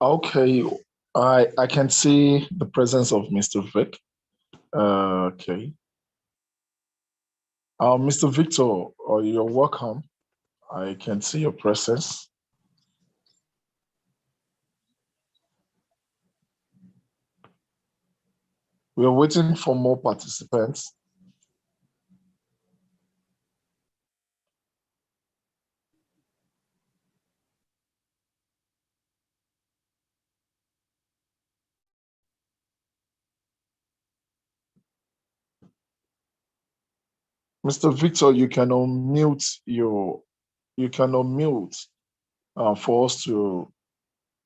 Okay, I can see the presence of Mr. Vic. Okay. Mr. Victor, you're welcome. I can see your presence. We are waiting for more participants. Mr. Victor, you can unmute for us to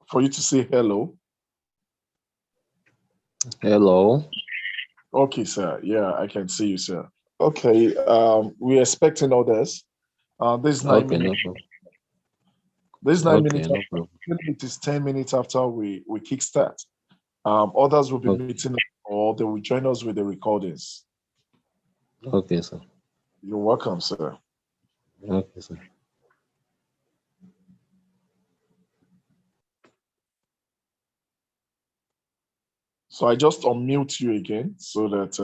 for you to say hello. Hello. Okay, sir. Yeah, I can see you, sir. Okay, we're expecting others. This nine Okay, minutes. no problem. This nine Okay, minutes. no problem. It is 10 minutes after we kickstart. Others will be Okay, meeting or they will join us with the recordings. okay, sir. You're welcome, sir. Okay, sir. So I just unmute you again so that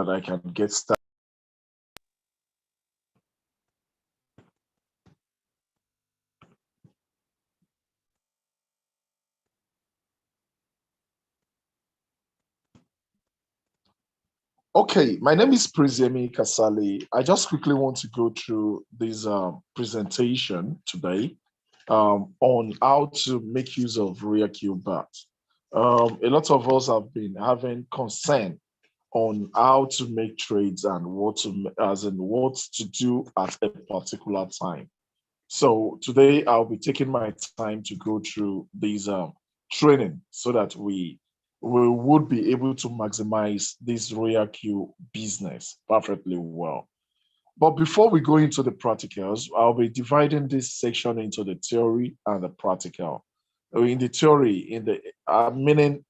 I can get started. Okay, my name is Prizemi Kasali. I just quickly want to go through this presentation today on how to make use of RoyalQ bat. A lot of us have been having concern on how to make trades and as in what to do at a particular time. So today I'll be taking my time to go through these training so that we would be able to maximize this Royal Q business perfectly well. But before we go into the practicals, I'll be dividing this section into the theory and the practical. In the theory, in the meaning,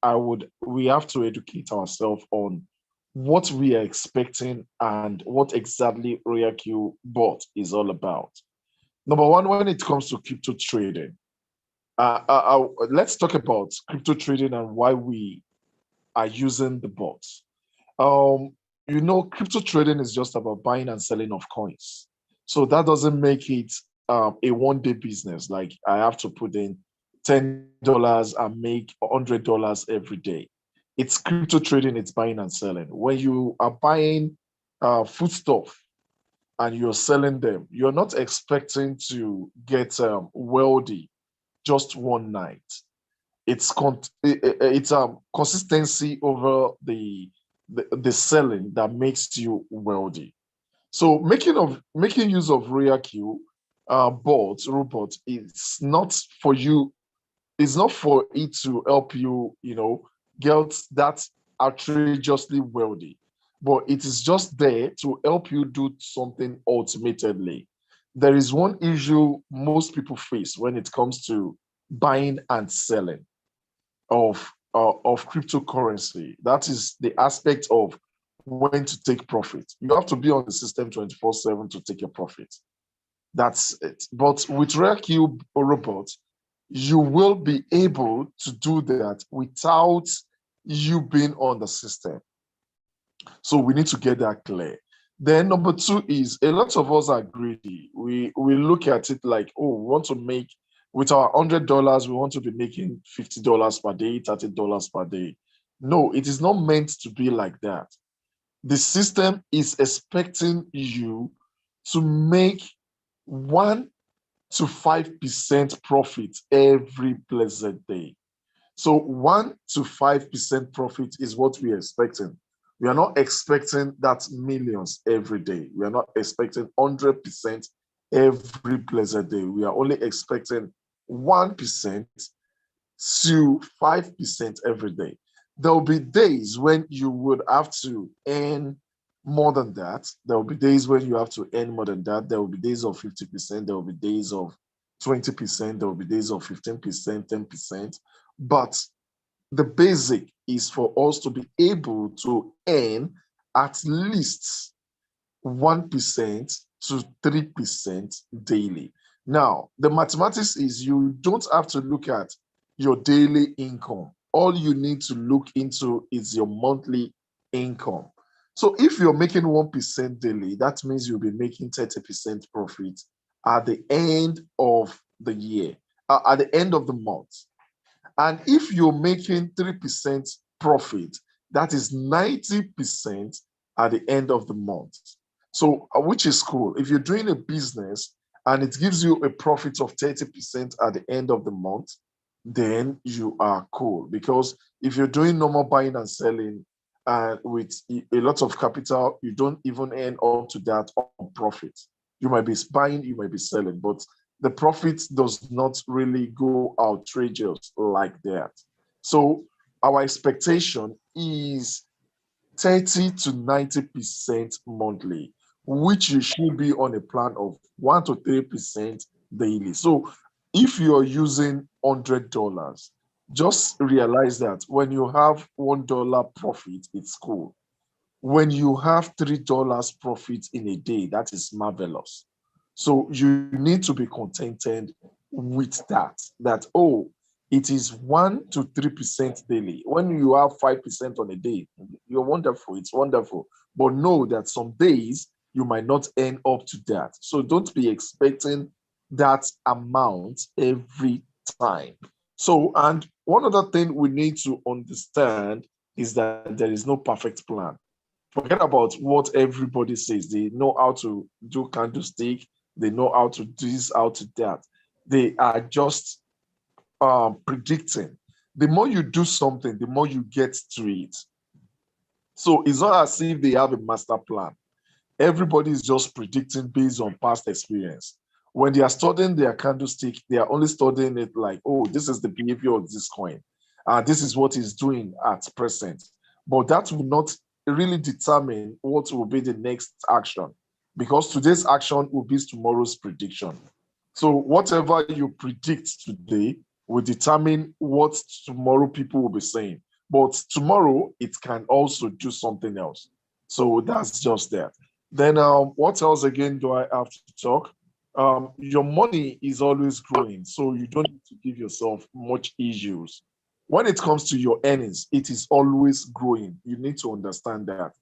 we have to educate ourselves on what we are expecting and what exactly Royal Q bot is all about. Number one, when it comes to crypto trading, let's talk about crypto trading and why we are using the bots. Um, crypto trading is just about buying and selling of coins. So that doesn't make it a one-day business. Like I have to put in $10 and make $100 every day. It's crypto trading. It's buying and selling. When you are buying foodstuff and you're selling them, you're not expecting to get wealthy just one night. It's consistency over the selling that makes you wealthy. So making use of RoyalQ robots, it's not for you. It's not for it to help you, get that outrageously wealthy, but it is just there to help you do something ultimately. There is one issue most people face when it comes to buying and selling of cryptocurrency. That is the aspect of when to take profit. You have to be on the system 24/7 to take your profit. That's it. But with RareQ robot, you will be able to do that without you being on the system. So we need to get that clear. Then number two is a lot of us are greedy. We look at it like, oh, we want to make with our $100, we want to be making $50 per day, $30 per day. No, it is not meant to be like that. The system is expecting you to make 1 to 5% profit every blessed day. So 1 to 5% profit is what we are expecting. We are not expecting that millions every day. We are not expecting 100% every blessed day. We are only expecting 1% to 5% every day. There will be days when you would have to earn more than that. There will be days when you have to earn more than that. There will be days of 50%. There will be days of 20%. There will be days of 15%, 10%. But the basic is for us to be able to earn at least 1% to 3% daily. Now, the mathematics is you don't have to look at your daily income. All you need to look into is your monthly income. So if you're making 1% daily, that means you'll be making 30% profit at the end of the year, at the end of the month. And if you're making 3% profit, that is 90% at the end of the month. So, which is cool. If you're doing a business and it gives you a profit of 30% at the end of the month, then you are cool. Because if you're doing normal buying and selling with a lot of capital, you don't even earn up to that on profit. You might be buying, you might be selling, but the profit does not really go outrageous like that. So our expectation is 30 to 90% monthly, which you should be on a plan of 1 to 3% daily. So if you're using $100, just realize that when you have $1 profit, it's cool. When you have $3 profit in a day, that is marvelous. So you need to be contented with that. That, oh, it is 1 to 3% daily. When you have 5% on a day, you're wonderful. It's wonderful. But know that some days you might not end up to that. So don't be expecting that amount every time. So, and one other thing we need to understand is that there is no perfect plan. Forget about what everybody says. They know how to do candlestick. They know how to do this, how to that. They are just predicting. The more you do something, the more you get to it. So it's not as if they have a master plan. Everybody is just predicting based on past experience. When they are studying their candlestick, they are only studying it like, oh, this is the behavior of this coin. This is what it's doing at present. But that will not really determine what will be the next action, because today's action will be tomorrow's prediction. So whatever you predict today will determine what tomorrow people will be saying. But tomorrow it can also do something else. So that's just that. Then what else again do I have to talk? Your money is always growing, so you don't need to give yourself much issues. When it comes to your earnings, it is always growing. You need to understand that.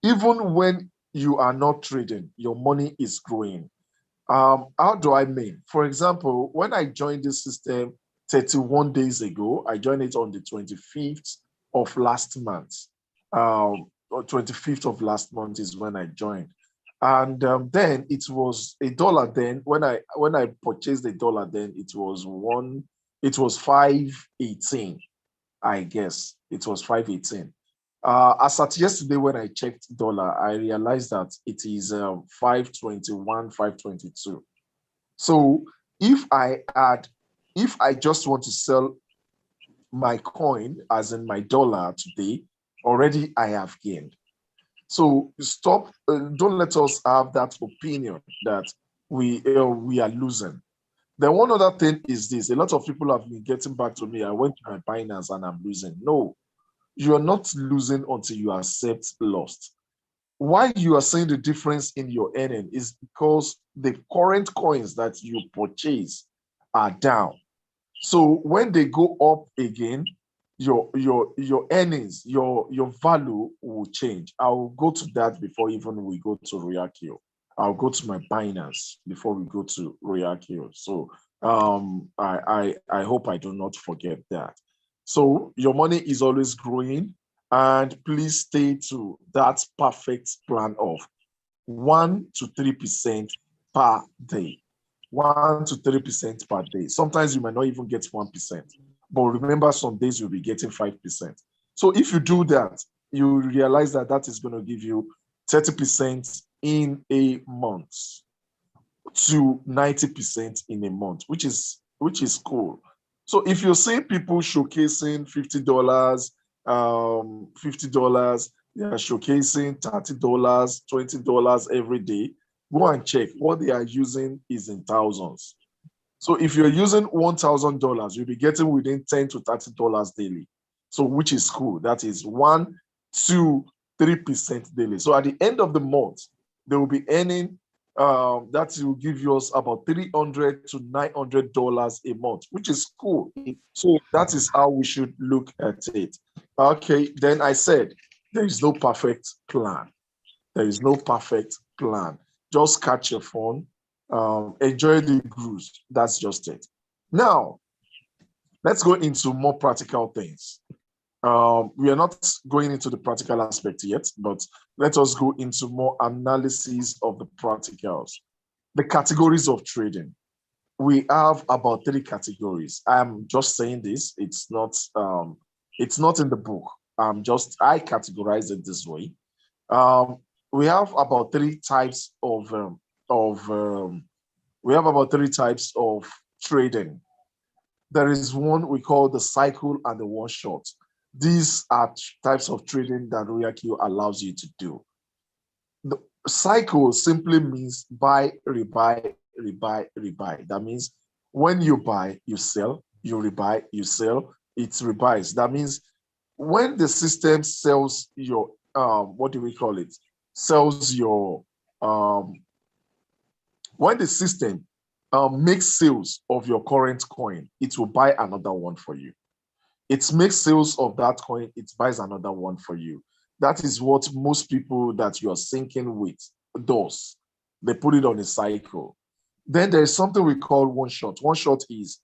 Even when you are not trading, your money is growing. How do I mean? For example, when I joined this system 31 days ago, I joined it on the 25th of last month. Or 25th of last month is when I joined. And then it was a dollar. Then when I purchased the dollar, then it was 518, I guess. It was 518. As at yesterday, when I checked dollar, I realized that it is 521, 522. So if I add, if I just want to sell my coin, as in my dollar today, already I have gained. So stop, don't let us have that opinion that we are losing. Then one other thing is this: a lot of people have been getting back to me. I went to my finance and I'm losing. No, you are not losing until you accept loss. Why you are seeing the difference in your earning is because the current coins that you purchase are down. So when they go up again, your earnings, your value will change. I'll go to that before even we go to RoyalQ. I'll go to my Binance before we go to RoyalQ. So I hope I do not forget that. So your money is always growing, and please stay to that perfect plan of 1 to 3% per day. 1 to 3% per day. Sometimes you might not even get 1%. But remember, some days you'll be getting 5%. So if you do that, you realize that that is going to give you 30% in a month to 90% in a month, which is cool. So if you're seeing people showcasing $50, $50, they are showcasing $30, $20 every day, go and check. What they are using is in thousands. So if you're using $1,000, you'll be getting within $10 to $30 daily. So which is cool. That is 1 to 3% daily. So at the end of the month, they will be earning That will give us about $300 to $900 a month, which is cool. So that is how we should look at it. Okay, then I said there is no perfect plan. There is no perfect plan. Just catch your phone, enjoy the cruise. That's just it. Now, let's go into more practical things. We are not going into the practical aspect yet, but let us go into more analysis of the practicals. The categories of trading. We have about three categories. I'm just saying this. It's not in the book. I categorize it this way. Um, we have about three types of we have about three types of trading. There is one we call the cycle and the one shot. These are types of trading that RoyalQ allows you to do. The cycle simply means buy, rebuy, rebuy, rebuy. That means when you buy, you sell, you rebuy, you sell, it rebuys. That means when the system sells your what do we call it? Sells your um when the system makes sales of your current coin, it will buy another one for you. It makes sales of that coin, it buys another one for you. That is what most people that you are syncing with does. They put it on a cycle. Then there is something we call one shot. One shot is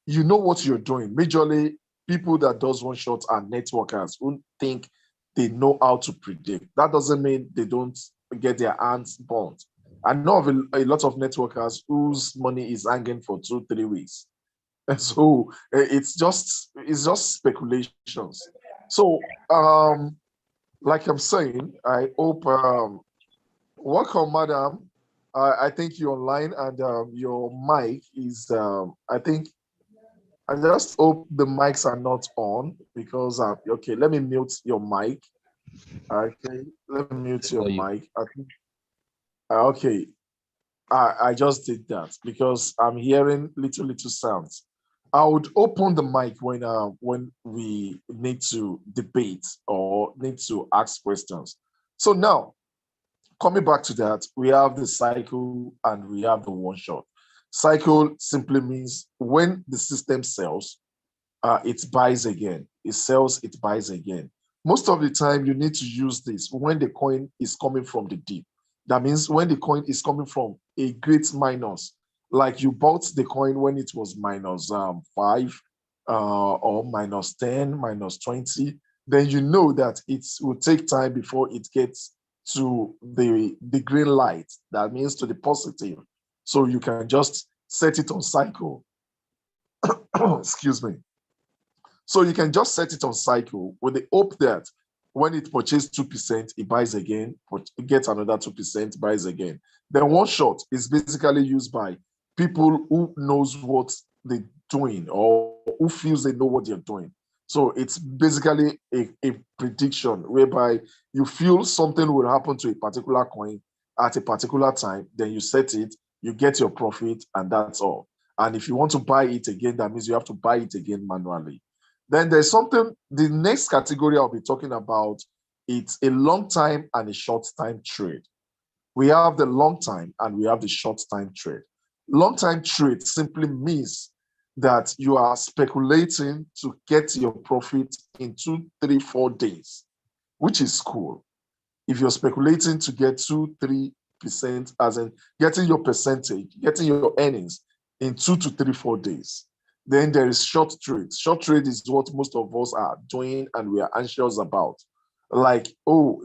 you know what you're doing. Majorly, people that does one shot are networkers who think they know how to predict. That doesn't mean they don't get their hands burnt. I know of a lot of networkers whose money is hanging for 2, 3 weeks. And so it's just speculations. So like I'm saying, I hope welcome, madam. I think you're online and your mic is I think I just hope the mics are not on because okay, let me mute your mic. Okay, let me mute your Hello, you. mic. I think okay, I just did that because I'm hearing little sounds. I would open the mic when we need to debate or need to ask questions. So now, coming back to that, we have the cycle and we have the one shot. Cycle simply means when the system sells, it buys again. It sells, it buys again. Most of the time, you need to use this when the coin is coming from the deep. That means when the coin is coming from a great minus, like you bought the coin when it was minus 5 or minus 10, minus 20, then you know that it will take time before it gets to the green light. That means to the positive. So you can just set it on cycle. Excuse me. So you can just set it on cycle with the hope that when it purchases 2%, it buys again, it gets another 2%, buys again. Then one shot is basically used by people who knows what they're doing or who feels they know what they're doing. So it's basically a prediction whereby you feel something will happen to a particular coin at a particular time, then you set it, you get your profit, and that's all. And if you want to buy it again, that means you have to buy it again manually. Then there's something, the next category I'll be talking about, it's a long time and a short time trade. We have the long time and we have the short time trade. Long time trade simply means that you are speculating to get your profit in 2, 3, 4 days, which is cool. If you're speculating to get 2, 3%, as in getting your percentage, getting your earnings in 2 to 3, 4 days. Then there is short trade. Short trade is what most of us are doing and we are anxious about. Like, oh,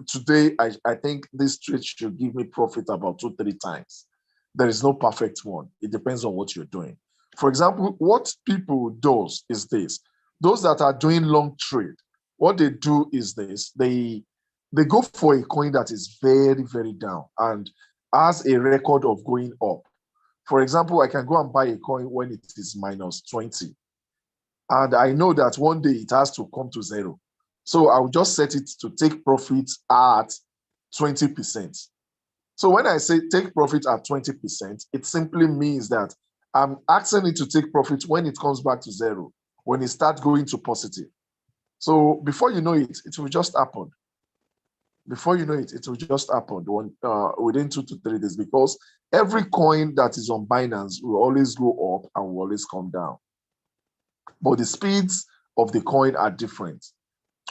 today I think this trade should give me profit about 2, 3 times. There is no perfect one. It depends on what you're doing. For example, what people does is this. Those that are doing long trade, what they do is this. They go for a coin that is very, very down and has a record of going up. For example, I can go and buy a coin when it is minus 20. And I know that one day it has to come to zero. So I'll just set it to take profit at 20%. So when I say take profit at 20%, it simply means that I'm asking it to take profit when it comes back to zero, when it starts going to positive. So before you know it, it will just happen. Before you know it, it will just happen within 2 to 3 days, because every coin that is on Binance will always go up and will always come down. But the speeds of the coin are different,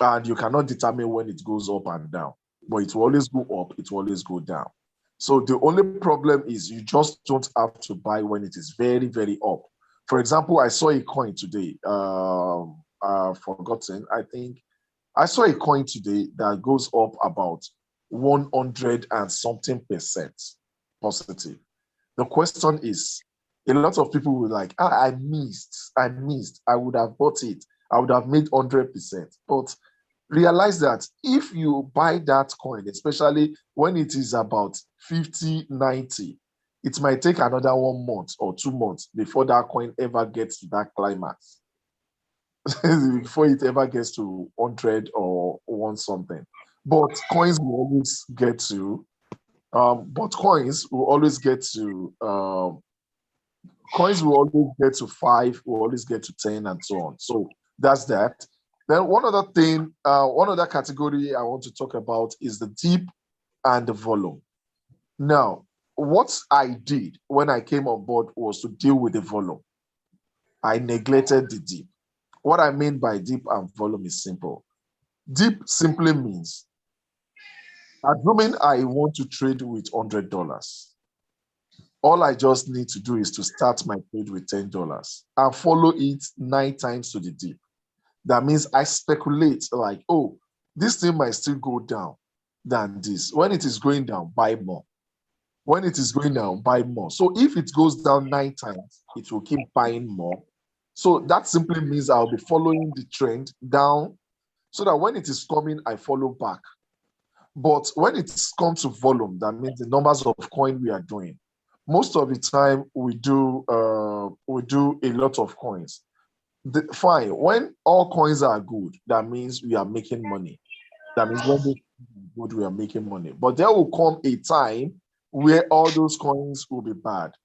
and you cannot determine when it goes up and down. But it will always go up, it will always go down. So the only problem is you just don't have to buy when it is very, very up. For example, I saw a coin today. Forgotten. I think I saw a coin today that goes up about 100 and something percent positive. The question is, a lot of people will like, I missed, I would have bought it, I would have made 100%. But realize that if you buy that coin, especially when it is about 50, 90, it might take another 1 month or 2 months before that coin ever gets to that climax, before it ever gets to 100 or one something. But coins will always get to, but coins will always get to 5, will always get to 10, and so on. So that's that. Then one other category I want to talk about is the dip and the volume. Now, what I did when I came on board was to deal with the volume. I neglected the dip. What I mean by dip and volume is simple. Dip simply means, assuming I want to trade with $100, all I just need to do is to start my trade with $10 and follow it 9 times to the dip. That means I speculate like, oh, this thing might still go down than this. When it is going down, buy more. When it is going down, buy more. So if it goes down 9 times, it will keep buying more. So that simply means I'll be following the trend down, so that when it is coming, I follow back. But when it comes to volume, that means the numbers of coin we are doing. Most of the time, we do a lot of coins. Fine. When all coins are good, that means we are making money. That means when they are good, we are making money. But there will come a time where all those coins will be bad.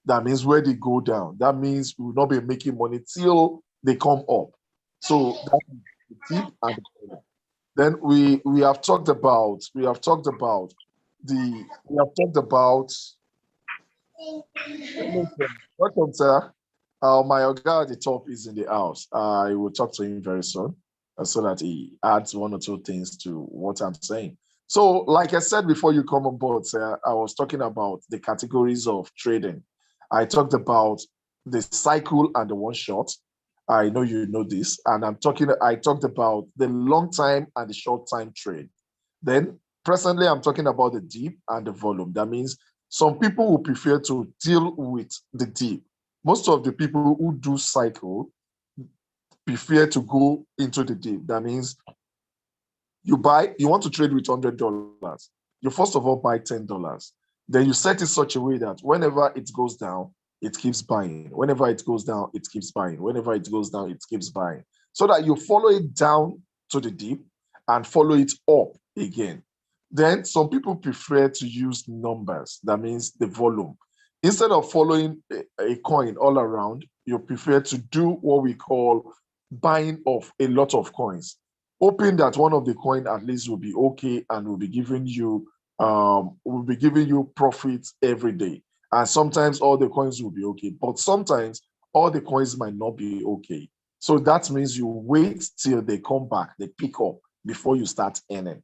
That means where they go down. That means we will not be making money till they come up. So that is the tip and the bottom. Then we have talked about welcome, sir. My Oga at the top is in the house. I will talk to him very soon, so that he adds 1 or 2 things to what I'm saying. So, like I said before you come on board, sir, I was talking about the categories of trading. I talked about the cycle and the one shot. I know you know this, and I talked about the long time and the short time trade. Then presently I'm talking about the dip and the volume. That means some people will prefer to deal with the dip. Most of the people who do cycle prefer to go into the dip. That means you want to trade with $100. You first of all buy $10. Then you set it such a way that whenever it goes down, it keeps buying. Whenever it goes down, it keeps buying. Whenever it goes down, it keeps buying. So that you follow it down to the dip and follow it up again. Then some people prefer to use numbers. That means the volume. Instead of following a coin all around, you prefer to do what we call buying of a lot of coins, hoping that one of the coin at least will be okay and will be giving you profits every day. And sometimes all the coins will be okay, but sometimes all the coins might not be okay. So that means you wait till they come back, they pick up before you start earning.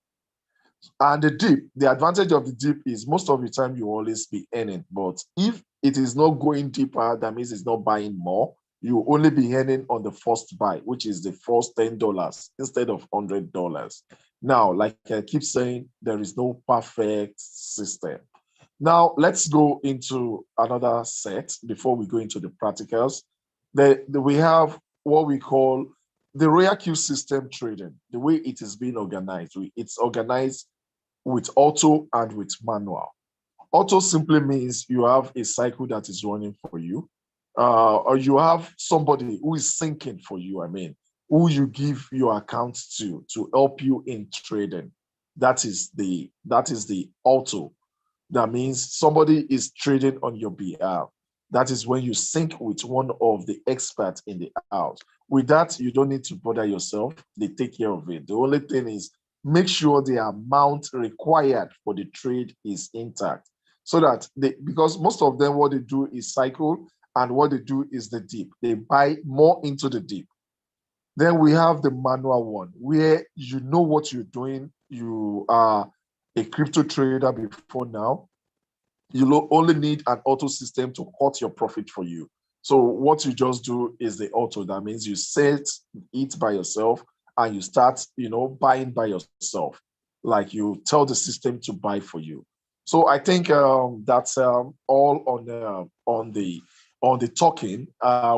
And the advantage of the dip is most of the time you always be earning. But if it is not going deeper, that means it's not buying more. You only be earning on the first buy, which is the first $10 instead of $100. Now, like I keep saying, there is no perfect system. Now, let's go into another set before we go into the practicals. We have what we call the RoyalQ system trading, the way it is being organized. It's organized with auto and with manual. Auto simply means you have a cycle that is running for you, or you have somebody who is syncing for you, who you give your account to help you in trading. That is the auto. That means somebody is trading on your behalf. That is when you sync with one of the experts in the house. With that, you don't need to bother yourself. They take care of it. The only thing is make sure the amount required for the trade is intact. So that because most of them, what they do is cycle, and what they do is the dip. They buy more into the dip. Then we have the manual one, where you know what you're doing. You are a crypto trader before now. You only need an auto system to cut your profit for you. So what you just do is the auto. That means you set it by yourself, and you start, buying by yourself. Like you tell the system to buy for you. So I think that's all on the talking.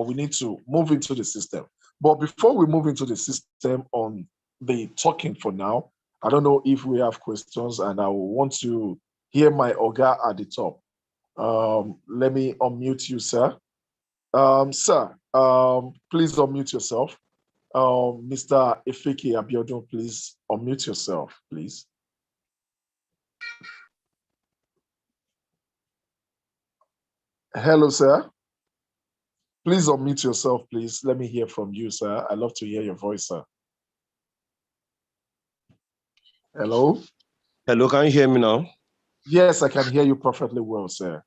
We need to move into the system. But before we move into the system on the talking for now, I don't know if we have questions, and I will want to hear my Oga at the top. Let me unmute you, sir. Sir, please unmute yourself. Mr. Efeke Abiodun, please unmute yourself, please. Hello, sir. Please unmute yourself, please. Let me hear from you, sir. I'd love to hear your voice, sir. Hello? Hello, can you hear me now? Yes, I can hear you perfectly well, sir.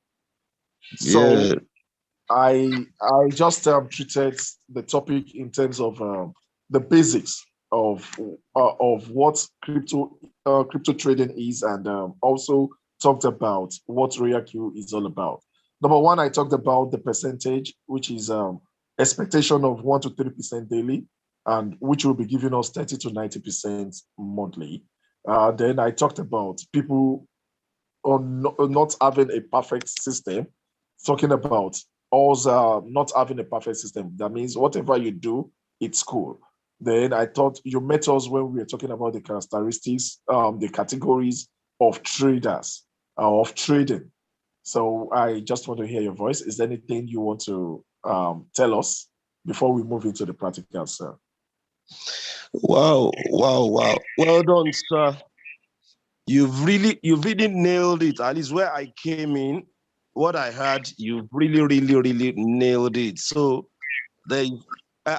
So Yeah. I just treated the topic in terms of the basics of what crypto trading is, and also talked about what RoyalQ is all about. Number one, I talked about the percentage, which is expectation of 1 to 3% daily, and which will be giving us 30 to 90% monthly. Then I talked about people on not having a perfect system, talking about also not having a perfect system. That means whatever you do, it's cool. Then I thought you met us when we were talking about the characteristics, the categories of traders, of trading. So I just want to hear your voice. Is there anything you want to tell us before we move into the practical, sir? Wow. Well done, sir. You've really nailed it. At least where I came in, what I heard, you've really nailed it. So the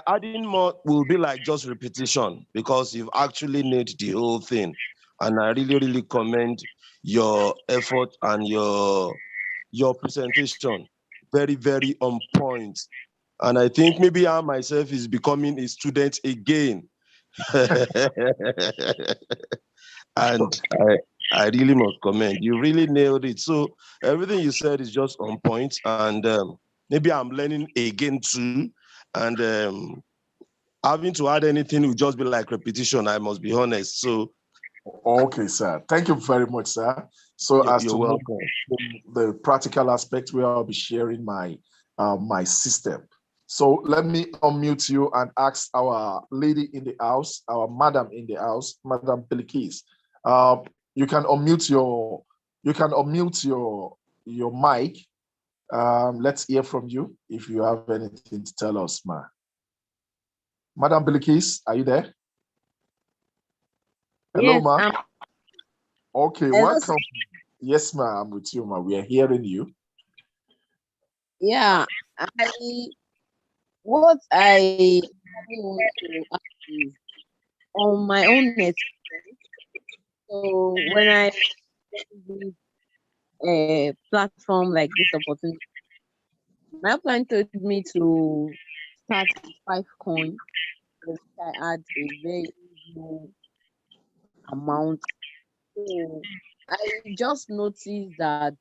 adding more will be like just repetition, because you've actually nailed the whole thing. And I really commend your effort and your presentation. Very on point. And I think maybe I myself is becoming a student again. And I really must commend. You really nailed it. So everything you said is just on point, and maybe I'm learning again too. And having to add anything will just be like repetition, I must be honest. So okay, sir. Thank you very much, sir. So as you're to move welcome. the practical aspect, where I'll be sharing my system. So let me unmute you and ask our lady in the house, our madam in the house, Madam Pelikis. Uh, you can unmute your mic. Let's hear from you if you have anything to tell us, ma. Madam Pelikis, are you there? Hello, Yes, ma. Okay, hello, welcome. Yes, ma'am, I'm with you, ma. We are hearing you. yeah. What I want to ask is on my own experience. So when I this platform like this opportunity, my plan told me to start with 5 coins, which I had a very low amount. So I just noticed that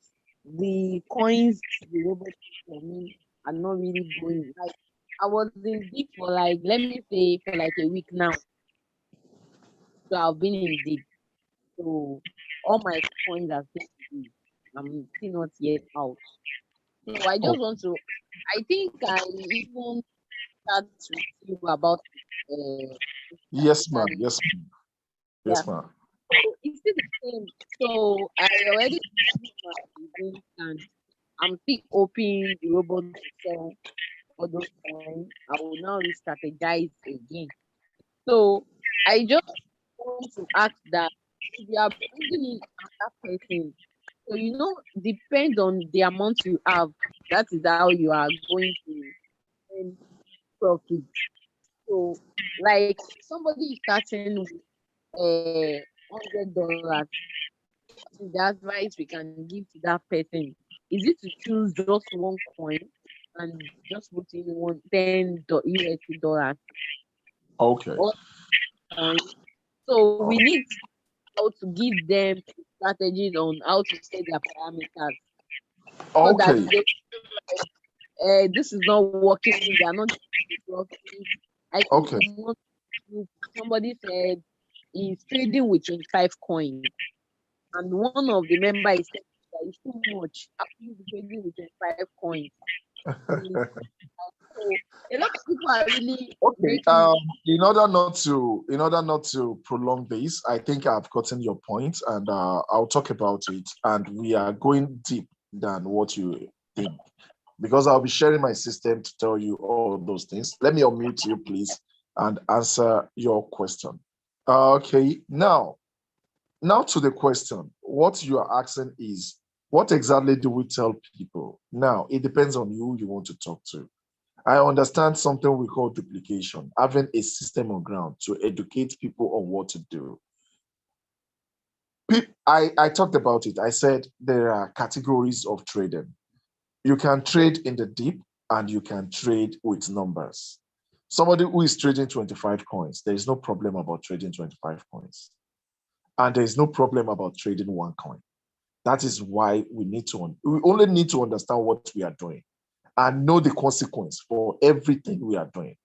the coins the robot for me are not really going. Like I was in deep for like, let me say, for like a week now. So I've been in deep. So all my coins are still in deep. I'm still not yet out. So I just Oh, want to. I think I even start with you about yes, ma'am. regarding, Yes, ma'am. yeah. Yes, ma'am. So it's still the same. So I already did my event and I'm still hoping the robot to sell all those coins. I will now re-strategize again. So I just want to ask that if you are bringing in another person, so depend on the amount you have. That is how you are going to earn profit. So, like somebody is starting with $100, the advice we can give to that person? Is it to choose just one coin and just put in one $10 dollars Okay. or coin? So we need how to give them strategies on how to set their parameters so that Okay. this is not working. They are not getting profit. I think Okay. somebody said he's trading with 25 coins, and one of the members is saying that it's too much. How can you be trading with 25 coins? Mm, So a lot of people are really Okay. making In order not to prolong this, I think I've gotten your point, and I'll talk about it. And we are going deep than what you think, because I'll be sharing my system to tell you all those things. Let me unmute you, please, and answer your question. Okay. Now to the question. What you are asking is, what exactly do we tell people? Now, it depends on who you want to talk to. I understand something we call duplication, having a system on ground to educate people on what to do. I talked about it. I said there are categories of trading. You can trade in the deep and you can trade with numbers. Somebody who is trading 25 coins, there is no problem about trading 25 coins. And there is no problem about trading one coin. That is why we only need to understand what we are doing and know the consequence for everything we are doing.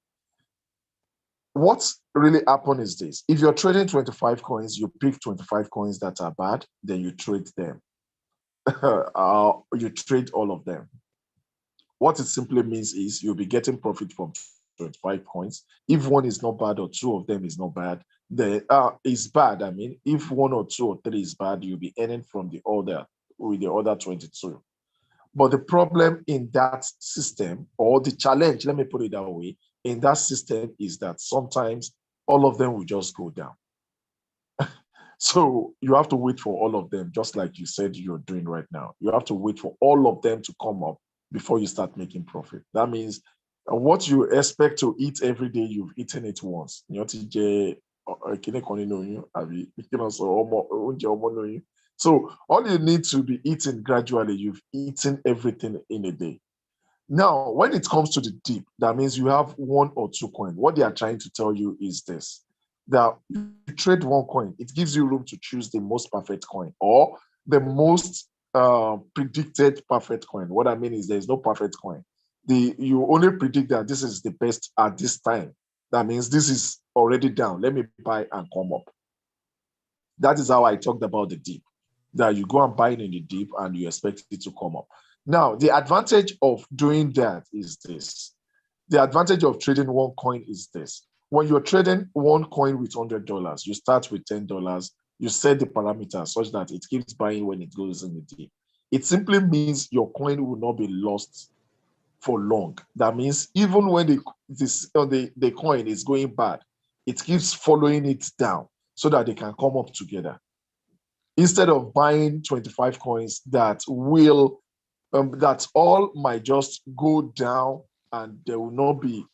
What really happened is this: if you're trading 25 coins, you pick 25 coins that are bad, then you trade them. You trade all of them. What it simply means is you'll be getting profit from 25 coins. If one is not bad or two of them is not bad, the is bad. I mean, if one or two or three is bad, you'll be earning from the other with the other 22. But the problem in that system, or the challenge, let me put it that way, in that system is that sometimes all of them will just go down. So you have to wait for all of them, just like you said you're doing right now. You have to wait for all of them to come up before you start making profit. That means what you expect to eat every day, you've eaten it once. So all you need to be eating gradually, you've eaten everything in a day. Now, when it comes to the deep, that means you have one or two coins. What they are trying to tell you is this: that you trade one coin, it gives you room to choose the most perfect coin or the most predicted perfect coin. What I mean is there's no perfect coin. You only predict that this is the best at this time. That means this is already down. Let me buy and come up. That is how I talked about the deep, that you go and buy it in the deep and you expect it to come up. Now, the advantage of doing that is this. The advantage of trading one coin is this. When you're trading one coin with $100, you start with $10, you set the parameters such that it keeps buying when it goes in the deep. It simply means your coin will not be lost for long. That means even when the coin is going bad, it keeps following it down so that they can come up together. Instead of buying 25 coins that all might just go down and there will not be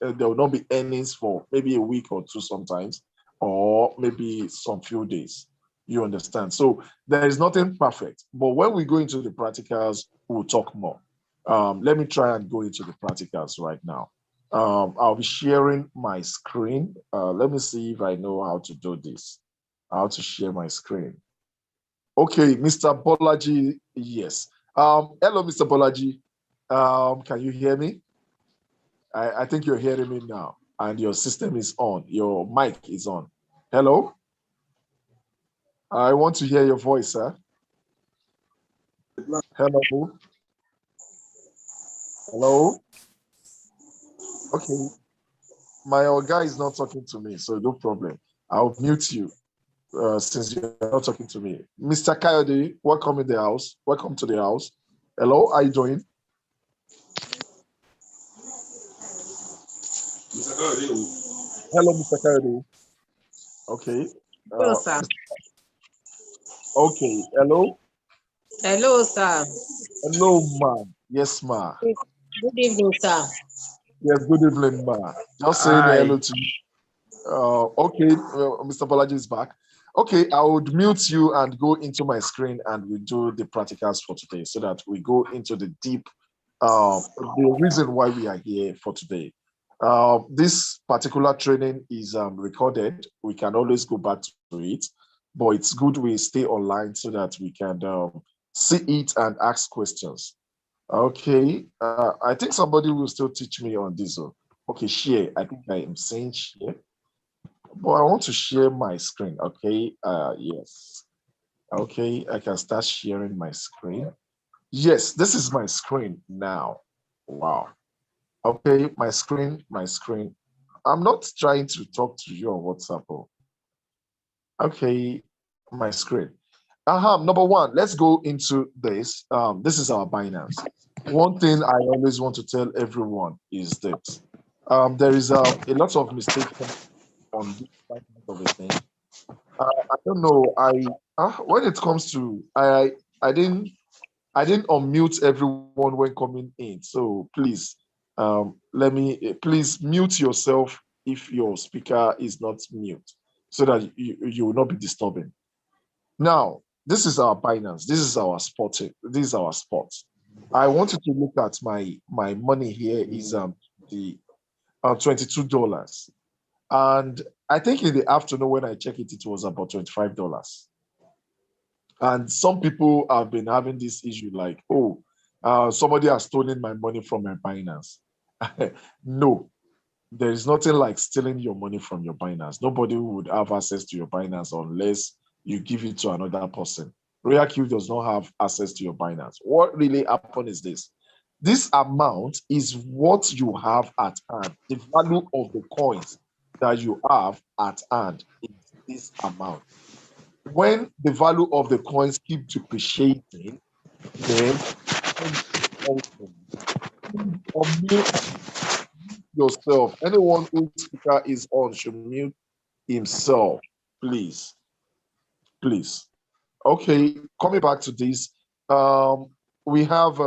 earnings for maybe a week or two sometimes, or maybe some few days. You understand? So there is nothing perfect. But when we go into the practicals, we'll talk more. Let me try and go into the practicals right now. I'll be sharing my screen. Let me see if I know how to do this. How to share my screen. Okay, Mr. Bolaji, yes. Hello, Mr. Bolaji. Can you hear me? I think you're hearing me now, and your system is on. Your mic is on. Hello? I want to hear your voice, sir. Hello? Hello? Okay. My guy is not talking to me, so no problem. I'll mute you since you're not talking to me. Mr. Coyote, welcome in the house. Welcome to the house. Hello, how are you doing? Hello, Mr. Coyote. Okay. Hello, sir. Okay. Hello. Hello, sir. Hello, ma. Yes, ma. Good evening, sir. Yes, good evening, ma. Just saying hello to you. Okay, Mr. Bolaji is back. Okay, I would mute you and go into my screen and we do the practicals for today so that we go into the deep, the reason why we are here for today. This particular training is recorded. We can always go back to it, but it's good we stay online so that we can see it and ask questions. Okay, I think somebody will still teach me on this. Okay, share. I think I am saying share. But I want to share my screen, okay? Yes. Okay, I can start sharing my screen. Yes, this is my screen now. Wow. Okay, my screen, my screen. I'm not trying to talk to you on WhatsApp. Okay, my screen. Number one, let's go into this. This is our Binance. One thing I always want to tell everyone is that there is a lot of mistake on this type of a thing. I don't know. When it comes to I didn't unmute everyone when coming in. So please please mute yourself if your speaker is not mute so that you will not be disturbing. Now, this is our Binance. This is our spot. This is our spot. I wanted to look at my money here is the $22. And I think in the afternoon when I check it, it was about $25. And some people have been having this issue like, oh, somebody has stolen my money from my Binance. No, there is nothing like stealing your money from your Binance. Nobody would have access to your Binance unless you give it to another person. RoyalQ does not have access to your Binance. What really happened is this. This amount is what you have at hand. The value of the coins that you have at hand is this amount. When the value of the coins keep depreciating, then unmute yourself. Anyone whose speaker is on should mute himself, please. Please. Okay, coming back to this, um, we have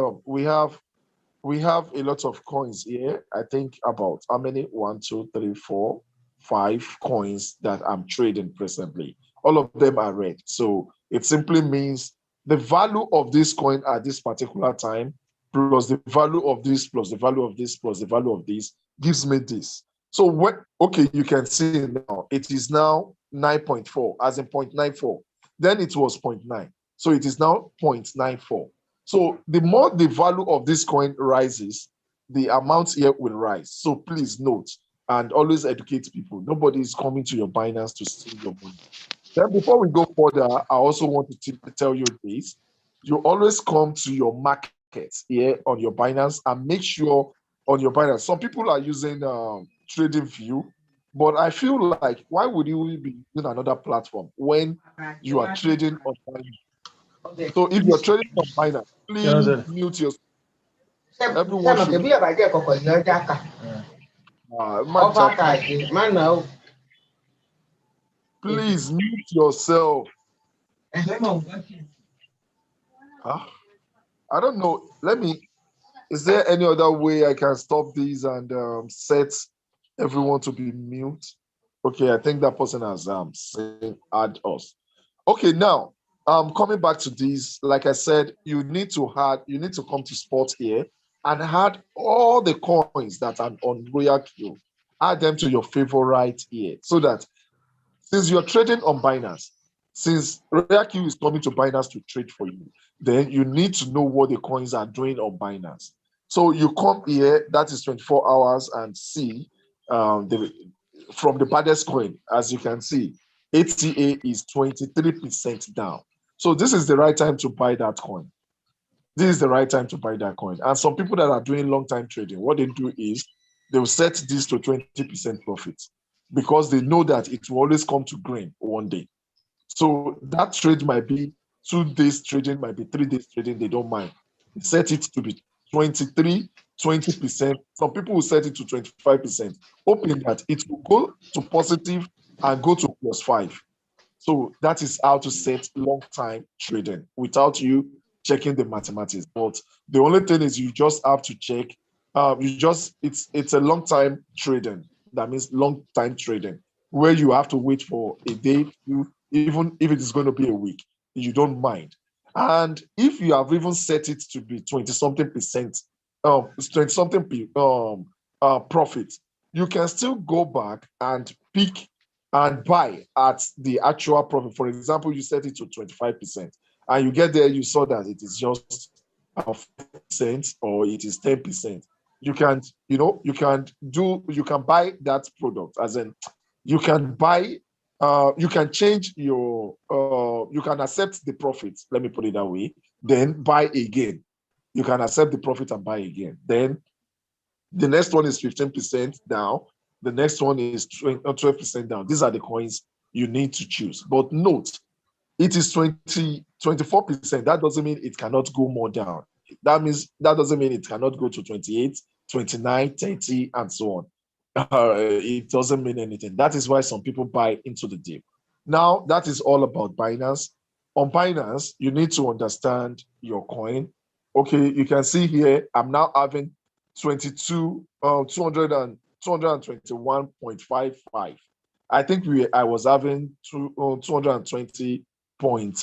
we have a lot of coins here. I think about how many? 1, 2, 3, 4, 5 coins that I'm trading presently. All of them are red. So it simply means the value of this coin at this particular time, plus the value of this, plus the value of this, plus the value of this, gives me this. So when, okay, you can see now, it is now 9.4, as in 0.94. Then it was 0.9. So it is now 0.94. So the more the value of this coin rises, the amount here will rise. So please note and always educate people. Nobody is coming to your Binance to steal your money. Then before we go further, I also want to tell you this. You always come to your market here on your Binance and make sure on your Binance. Some people are using Trading View, but I feel like why would you be using another platform when you are trading on Binance? So if you're trading on Binance, please mute yourself. Everyone should. Please mute yourself. I don't know. Is there any other way I can stop these and set everyone to be mute? Okay, I think that person has add us. Okay, now coming back to this, like I said, you need to come to spot here and add all the coins that are on RoyalQ. Add them to your favorite here so that since you're trading on Binance, since RoyalQ is coming to Binance to trade for you, then you need to know what the coins are doing on Binance. So you come here, that is 24 hours, and see from the baddest coin, as you can see, ATA is 23% down. So this is the right time to buy that coin. This is the right time to buy that coin. And some people that are doing long-time trading, what they do is they will set this to 20% profit because they know that it will always come to green one day. So that trade might be 2 days trading, might be 3 days trading, they don't mind. Set it to be 23, 20%. Some people will set it to 25%, hoping that it will go to positive and go to +5. So that is how to set long-time trading without you checking the mathematics. But the only thing is you just have to check. It's a long-time trading. That means long-time trading where you have to wait for a day, even if it is going to be a week, you don't mind. And if you have even set it to be 20 something percent, 20 something profit, you can still go back and pick and buy at the actual profit. For example, you set it to 25%, and you get there, you saw that it is just 5% or it is 10%. You can, you can buy that product, as in you can buy, you can change your, you can accept the profit. Let me put it that way. Then buy again. You can accept the profit and buy again. Then the next one is 15% down. The next one is 12% down. These are the coins you need to choose. But note, it is 24%. That doesn't mean it cannot go more down. That doesn't mean it cannot go to 28, 29, 30, and so on. It doesn't mean anything. That is why some people buy into the dip. Now, that is all about Binance. On Binance, you need to understand your coin. Okay, you can see here, I'm now having 221.55. I think I was having 220 point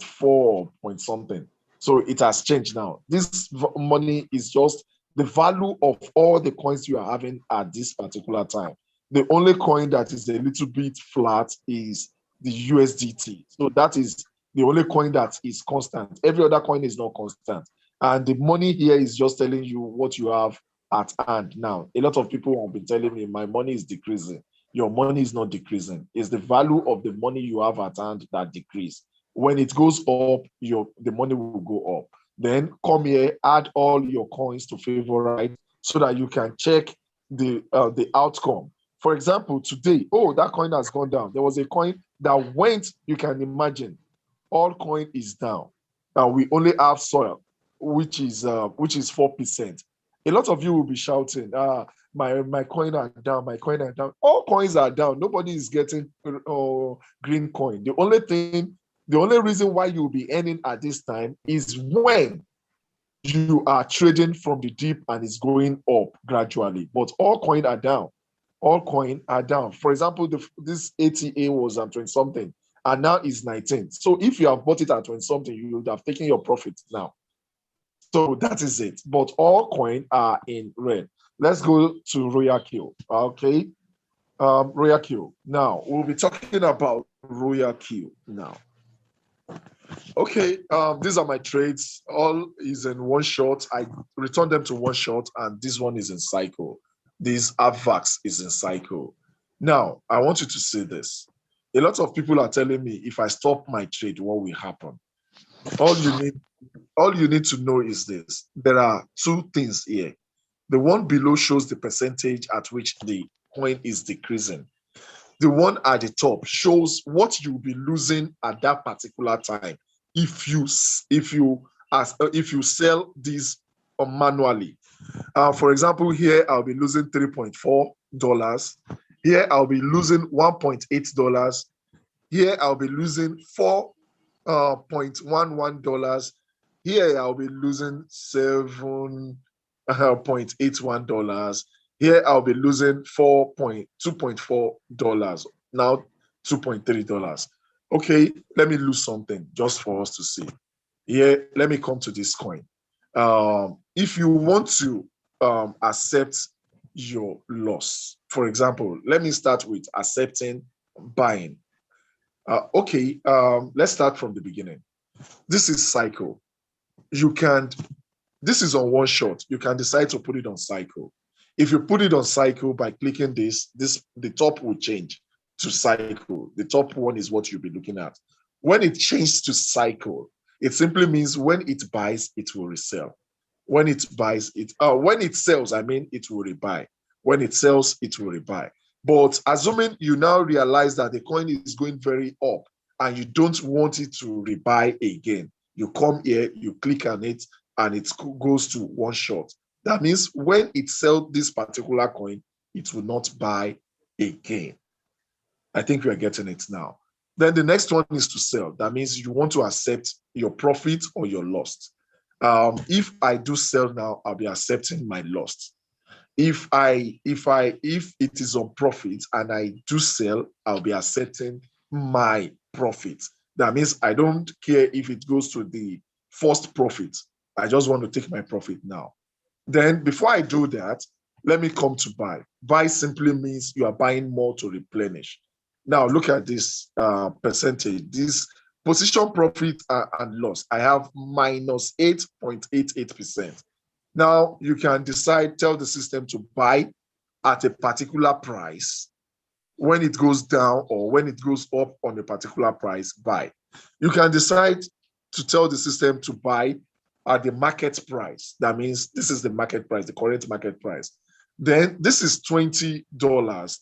four point something. So it has changed now. This money is just the value of all the coins you are having at this particular time. The only coin that is a little bit flat is the USDT. So that is the only coin that is constant. Every other coin is not constant. And the money here is just telling you what you have at hand now. A lot of people have been telling me my money is decreasing. Your money is not decreasing. It's the value of the money you have at hand that decrease. When it goes up, the money will go up. Then come here, add all your coins to favorite so that you can check the outcome. For example, today, oh, that coin has gone down. There was a coin that went, you can imagine, all coin is down. We only have soil, which is 4%. A lot of you will be shouting, my coin are down, my coin are down. All coins are down. Nobody is getting green coin. The only reason why you'll be earning at this time is when you are trading from the dip and it's going up gradually. But all coin are down. All coin are down. For example, this ATA was at 20 something and now it's 19. So if you have bought it at 20 something, you would have taken your profit now. So that is it. But all coin are in red. Let's go to RoyalQ. Okay. RoyalQ. Now, we'll be talking about RoyalQ now. Okay, these are my trades. All is in one shot. I return them to one shot, and this one is in cycle. This AVAX is in cycle. Now, I want you to see this. A lot of people are telling me if I stop my trade, what will happen? All you need to know is this. There are two things here. The one below shows the percentage at which the coin is decreasing. The one at the top shows what you'll be losing at that particular time if you sell this manually. For example, here I'll be losing $3.4. Here I'll be losing $1.8. Here I'll be losing $4.11. Here I'll be losing $7.81. Here I'll be losing $2.4. Now $2.3. Okay, let me lose something just for us to see. Here, let me come to this coin. If you want to accept your loss, for example, let me start with accepting buying. Okay, let's start from the beginning. This is cycle. This is on one shot. You can decide to put it on cycle. If you put it on cycle by clicking this, the top will change to cycle. The top one is what you'll be looking at. When it changes to cycle, it simply means when it buys, it will resell. When it sells, it will rebuy. When it sells, it will rebuy. But assuming you now realize that the coin is going very up and you don't want it to rebuy again, you come here, you click on it, and it goes to one shot. That means when it sells this particular coin, it will not buy again. I think we are getting it now. Then the next one is to sell. That means you want to accept your profit or your loss. If I do sell now, I'll be accepting my loss. If it is on profit and I do sell, I'll be accepting my profit. That means I don't care if it goes to the first profit. I just want to take my profit now. Then before I do that, let me come to buy. Buy simply means you are buying more to replenish. Now look at this percentage. This position profit and loss. I have minus 8.88%. Now you can decide, tell the system to buy at a particular price. When it goes down or when it goes up on a particular price, buy. You can decide to tell the system to buy at the market price. That means this is the market price, the current market price. Then this is $20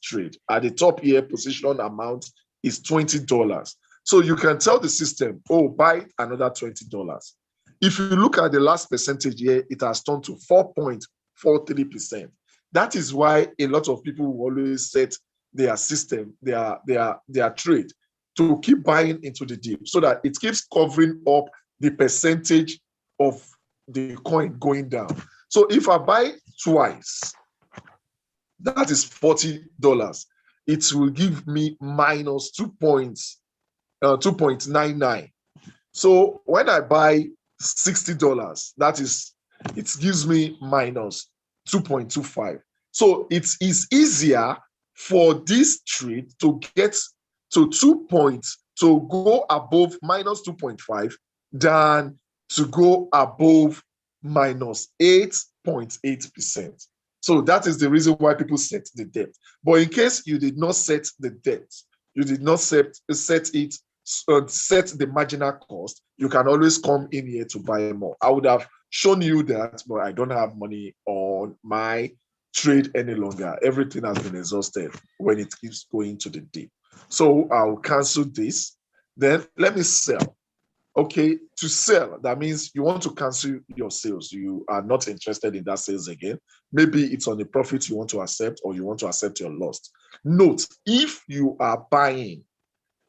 trade. At the top here, position amount is $20. So you can tell the system, oh, buy another $20. If you look at the last percentage here, it has turned to 4.43%. That is why a lot of people will always set their system, their trade to keep buying into the dip so that it keeps covering up the percentage of the coin going down. So if I buy twice, that is $40. It will give me minus 2.99. So when I buy $60, it gives me minus 2.25. So it is easier for this trade to get to 2 points, to go above minus 2.5 than to go above minus 8.8%. So that is the reason why people set the depth. But in case you did not set the depth, you did not set the marginal cost, you can always come in here to buy more. I would have shown you that, but I don't have money on my trade any longer. Everything has been exhausted when it keeps going to the dip. So I'll cancel this. Then let me sell. Okay, to sell, that means you want to cancel your sales. You are not interested in that sales again. Maybe it's on the profit you want to accept, or you want to accept your loss. Note, if you are buying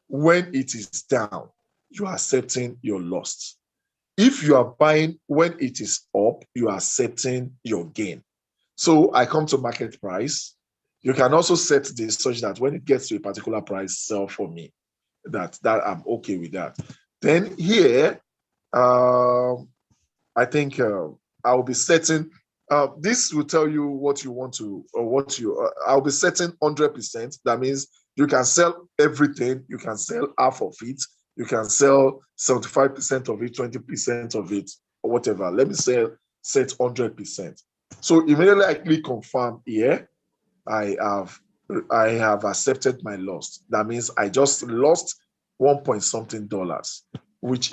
when it is down, you are accepting your loss. If you are buying when it is up, you are accepting your gain. So I come to market price. You can also set this such that when it gets to a particular price, sell for me. That I'm okay with that. Then here, I think I'll be setting, this will tell you what you want to, or what you, I'll be setting 100%. That means you can sell everything. You can sell half of it. You can sell 75% of it, 20% of it, or whatever. Let me set 100%. So immediately I click confirm here, I have accepted my loss. That means I just lost 1 point something dollars, which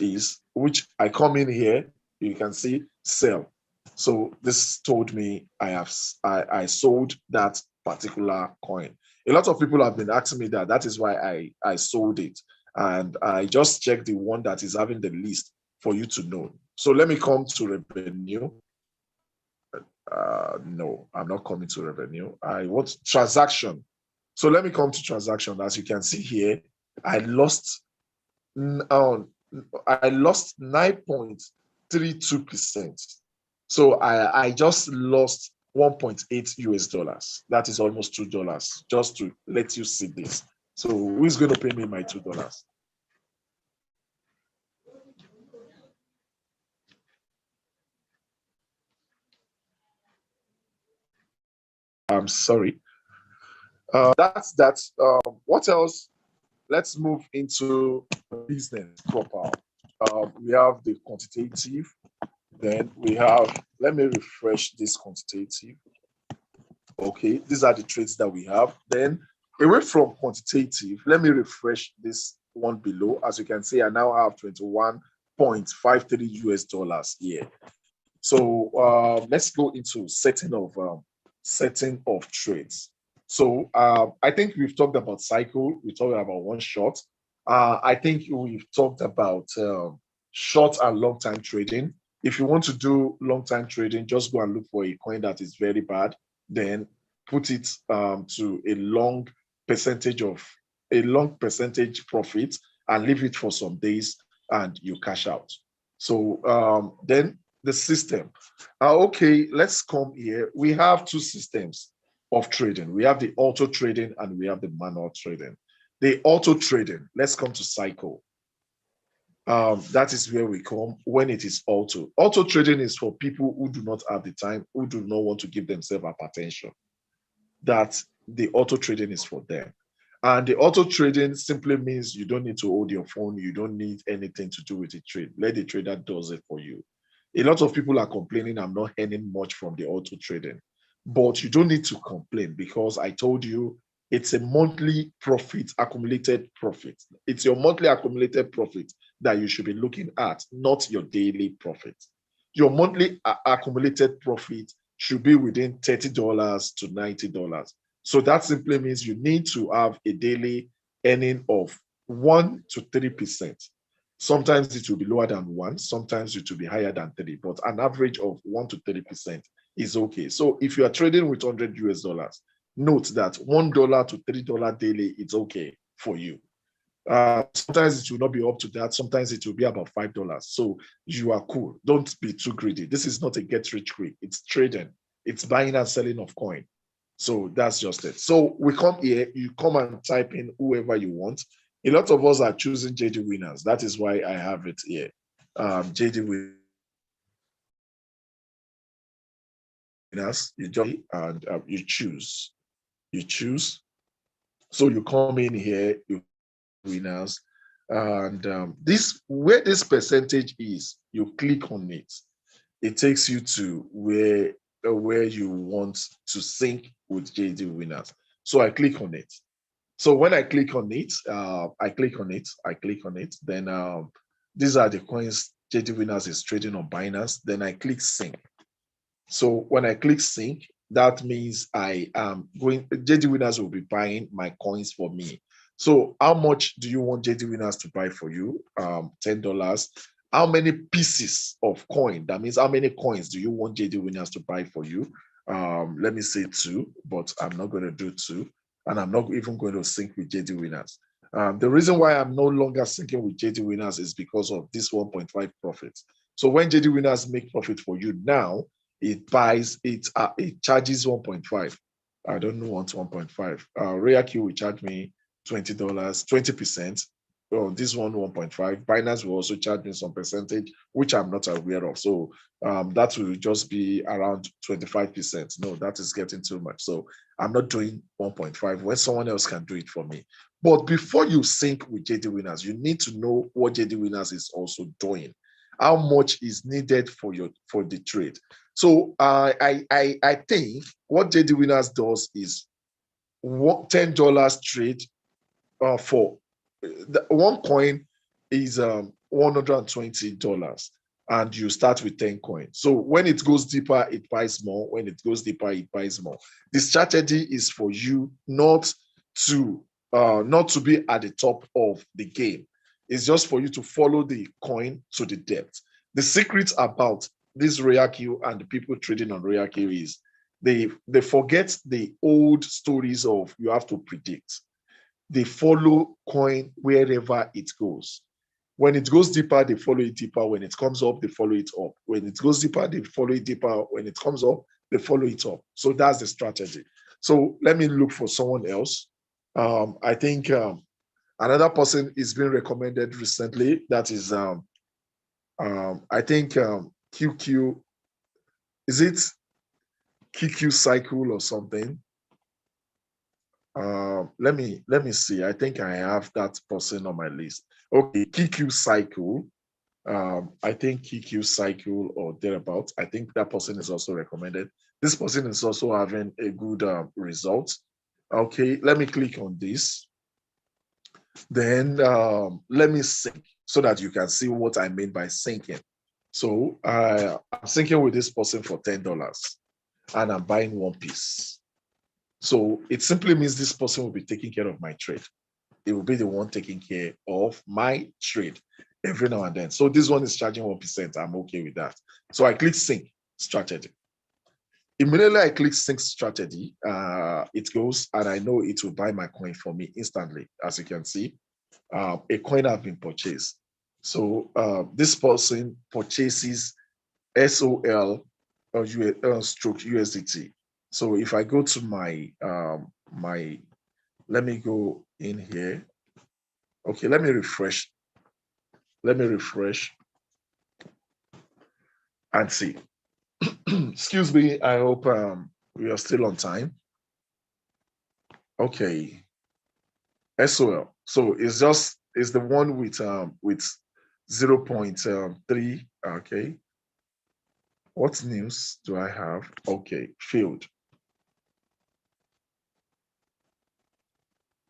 I come in here, you can see sell. So this told me I sold that particular coin. A lot of people have been asking me that. That is why I sold it. And I just checked the one that is having the least for you to know. So let me come to revenue. No, I'm not coming to revenue. I want transaction. So let me come to transaction. As you can see here, I lost 9.32%. So I just lost 1.8 US dollars. That is almost $2, just to let you see this. So who is going to pay me my $2? I'm sorry. That's that. What else? Let's move into business proper. We have the quantitative. Then we have, let me refresh this quantitative. Okay, these are the trades that we have. Then away from quantitative, let me refresh this one below. As you can see, I now have 21.53 US dollars here. So let's go into setting of trades. So I think we've talked about cycle. We talked about one shot. I think we've talked about short and long time trading. If you want to do long time trading, just go and look for a coin that is very bad, then put it to a long percentage profit and leave it for some days and you cash out. So then the system. Okay, let's come here. We have two systems of trading. We have the auto trading and we have the manual trading. The auto trading. Let's come to cycle. That is where we come when it is auto. Auto trading is for people who do not have the time, who do not want to give themselves attention. That the auto trading is for them. And the auto trading simply means you don't need to hold your phone. You don't need anything to do with the trade. Let the trader does it for you. A lot of people are complaining I'm not earning much from the auto trading, but you don't need to complain because I told you it's a monthly profit, accumulated profit. It's your monthly accumulated profit that you should be looking at, not your daily profit. Your monthly accumulated profit should be within $30 to $90. So that simply means you need to have a daily earning of 1 to 3%. Sometimes it will be lower than 1, sometimes it will be higher than 3, but an average of 1 to 3% is okay. So if you are trading with 100 US dollars, note that $1 to $3 daily is okay for you. Sometimes it will not be up to that. Sometimes it will be about $5. So you are cool. Don't be too greedy. This is not a get rich quick. It's trading. It's buying and selling of coin. So that's just it. So we come here, you come and type in whoever you want. A lot of us are choosing JD winners. That is why I have it here. JD winners, you join and you choose. You choose. So you come in here, you winners, and this where this percentage is, you click on it. It takes you to where you want to sync with JD winners. So I click on it. So when I click on it, I click on it. Then these are the coins JD winners is trading on Binance. Then I click sync. So when I click sync, that means I am going, JD winners will be buying my coins for me. So how much do you want JD winners to buy for you? $10. How many pieces of coin? That means how many coins do you want JD winners to buy for you? Let me say 2, but I'm not going to do 2. And I'm not even going to sync with JD winners. The reason why I'm no longer syncing with JD winners is because of this 1.5 profits. So when JD winners make profit for you now, it charges 1.5. I don't want 1.5. RoyalQ will charge me $20, 20%. Oh, this 1.5. Binance will also charge me some percentage, which I'm not aware of. So that will just be around 25%. No, that is getting too much. So I'm not doing 1.5 when someone else can do it for me. But before you sync with JD winners, you need to know what JD winners is also doing. How much is needed for the trade. So I think what JD winners does is $10 trade for the one coin is $120, and you start with 10 coins. So when it goes deeper, it buys more. When it goes deeper, it buys more. The strategy is for you not to be at the top of the game. It's just for you to follow the coin to the depth. The secret about this RoyalQ and the people trading on RoyalQ is they forget the old stories of you have to predict. They follow coin wherever it goes. When it goes deeper, they follow it deeper. When it comes up, they follow it up. When it goes deeper, they follow it deeper. When it comes up, they follow it up. So that's the strategy. So let me look for someone else. I think another person is being recommended recently. That is, I think QQ. Is it QQ Cycle or something? Let me see. I think I have that person on my list. Okay, QQ Cycle. I think QQ Cycle or thereabout. I think that person is also recommended. This person is also having a good result. Okay, let me click on this. Then let me sync so that you can see what I mean by syncing. So I'm syncing with this person for $10 and I'm buying one piece. So it simply means this person will be taking care of my trade. It will be the one taking care of my trade every now and then. So this one is charging 1%. I'm okay with that. So I click sync strategy. Immediately I click sync strategy, it goes and I know it will buy my coin for me instantly. As you can see, a coin has been purchased. So this person purchases SOL stroke USDT. So if I go to my Let me go in here. Okay, let me refresh. Let me refresh and see. Excuse me. I hope we are still on time. Okay. SOL. So it's the one with 0.3. Okay. What news do I have? Okay, failed.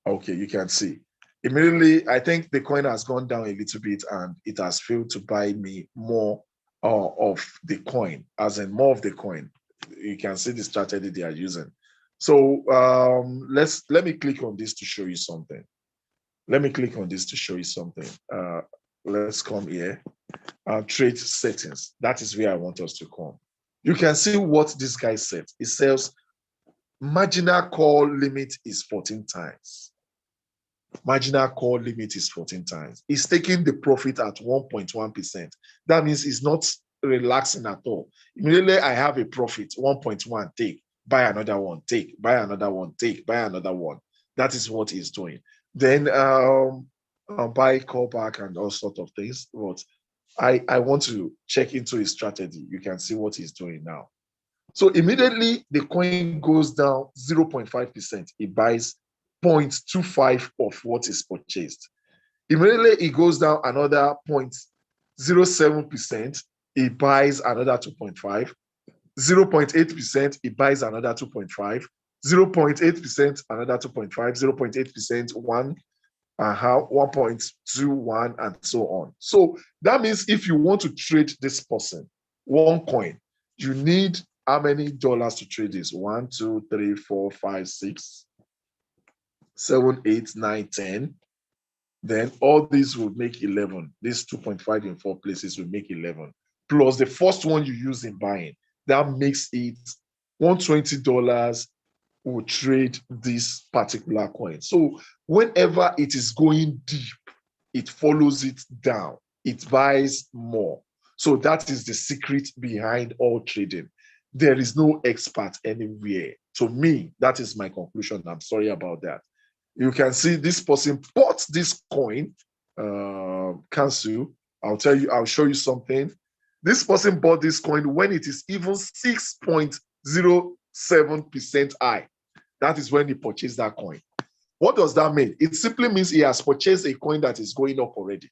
Okay, you can see. Immediately, I think the coin has gone down a little bit and it has failed to buy me more of the coin, as in more of the coin. You can see the strategy they are using. So let me click on this to show you something. Let me click on this to show you something. Let's come here. Trade settings. That is where I want us to come. You can see what this guy said. It says marginal call limit is 14 times. Marginal call limit is 14 times. It's taking the profit at 1.1%. That means it's not relaxing at all. Immediately I have a profit, 1.1, take, buy another one, take, buy another one, take, buy another one. That is what he's doing. Then buy, call back, and all sorts of things. But I want to check into his strategy. You can see what he's doing now. So immediately the coin goes down 0.5%. It buys 0.25 of what is purchased. Immediately it goes down another 0.07%. It buys another 2.5. 0.8%, it buys another 2.5. 0.8%, another 2.5. 0.8%, 1.21, and so on. So that means if you want to trade this person, one coin, you need how many dollars to trade this? 1, 2, 3, 4, 5, 6, 7, 8, 9, 10. Then all these will make 11. This 2.5 in 4 places will make 11. Plus the first one you use in buying. That makes it $120 will trade this particular coin. So whenever it is going deep, it follows it down. It buys more. So that is the secret behind all trading. There is no expert anywhere. To me, that is my conclusion. I'm sorry about that. You can see this person bought this coin. Cancel. I'll show you something. This person bought this coin when it is even 6.07% high. That is when he purchased that coin. What does that mean? It simply means he has purchased a coin that is going up already.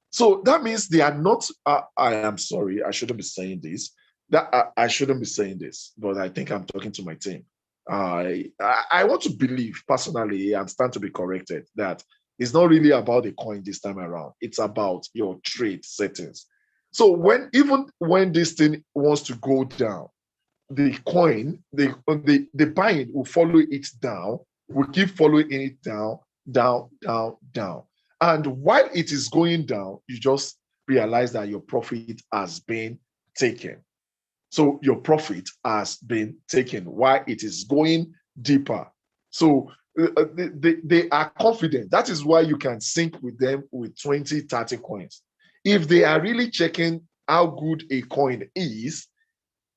So that means they are not, I am sorry, I shouldn't be saying this. I shouldn't be saying this, but I think I'm talking to my team. I want to believe personally and stand to be corrected that it's not really about the coin this time around. It's about your trade settings. So even when this thing wants to go down, the coin, the buying will follow it down, will keep following it down, down, down, down. And while it is going down, you just realize that your profit has been taken. So your profit has been taken while it is going deeper. So they are confident. That is why you can sync with them with 20, 30 coins. If they are really checking how good a coin is,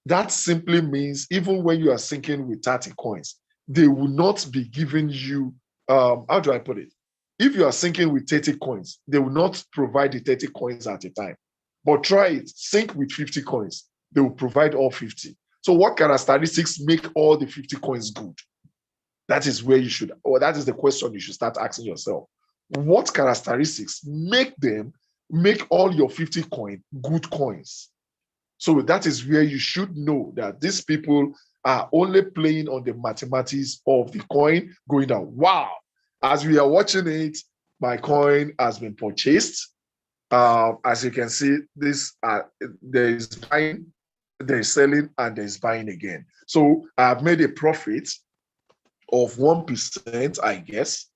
that simply means even when you are syncing with 30 coins, they will not be giving you, how do I put it? If you are syncing with 30 coins, they will not provide the 30 coins at a time. But try it, sync with 50 coins. They will provide all 50. So what characteristics make all the 50 coins good? That is where you should, or that is the question you should start asking yourself. What characteristics make all your 50 coin good coins? So that is where you should know that these people are only playing on the mathematics of the coin going down. Wow. As we are watching it, my coin has been purchased. As you can see, there is buying, there is selling, and there is buying again. So I have made a profit of 1%, I guess.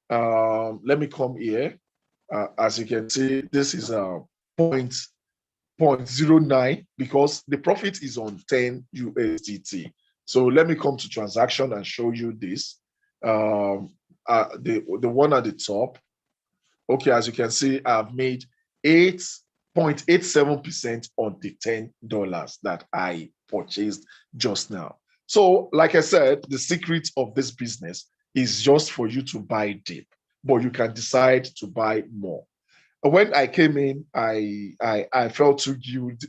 Let me come here. As you can see, this is a 0.09 because the profit is on 10 USDT. So let me come to transaction and show you this. The one at the top. Okay, as you can see, I've made 8.87% on the $10 that I purchased just now. So, like I said, the secret of this business is just for you to buy deep, but you can decide to buy more. When I came in, I felt too good,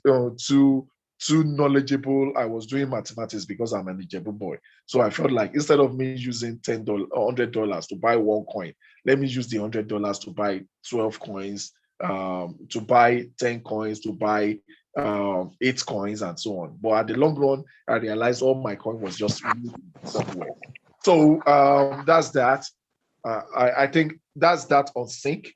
too knowledgeable. I was doing mathematics because I'm an Ijebu boy. So I felt like instead of me using $10, $100 to buy one coin, let me use the $100 to buy 12 coins, to buy 10 coins, to buy 8 coins, and so on. But at the long run, I realized all my coin was just somewhere. So that's that. I think that's that on sync.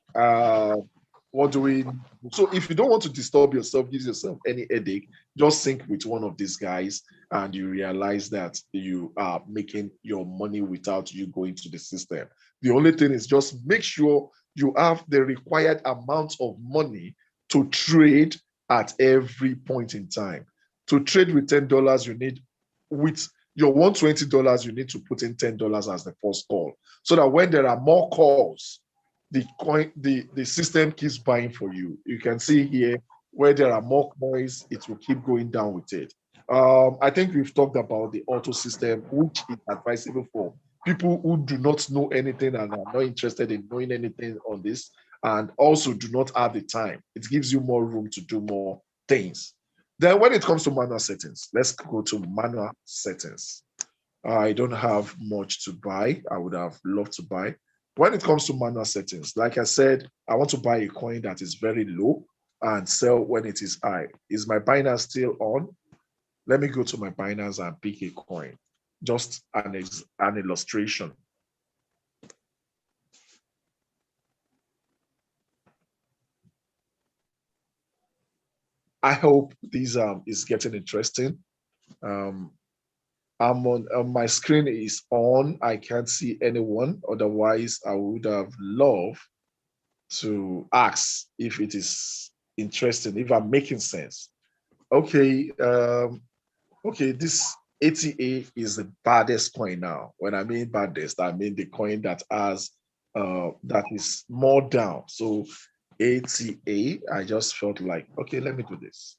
What do we? So if you don't want to disturb yourself, give yourself any headache, just sync with one of these guys, and you realize that you are making your money without you going to the system. The only thing is just make sure you have the required amount of money to trade at every point in time. To trade with $10, you need with your $120, you need to put in $10 as the first call, so that when there are more calls, the system keeps buying for you. You can see here where there are more coins, it will keep going down with it. I think we've talked about the auto system, which is advisable for people who do not know anything and are not interested in knowing anything on this, and also do not have the time. It gives you more room to do more things. Then when it comes to manual settings, let's go to manual settings. I don't have much to buy. I would have loved to buy. When it comes to manual settings, like I said, I want to buy a coin that is very low and sell when it is high. Is my Binance still on? Let me go to my Binance and pick a coin. Just an illustration. I hope this is getting interesting. I'm on my screen is on. I can't see anyone. Otherwise, I would have loved to ask if it is interesting, if I'm making sense. Okay, okay, this ATA is the baddest coin now. When I mean baddest, I mean the coin that has that is more down. So ATA, I just felt like, okay, let me do this.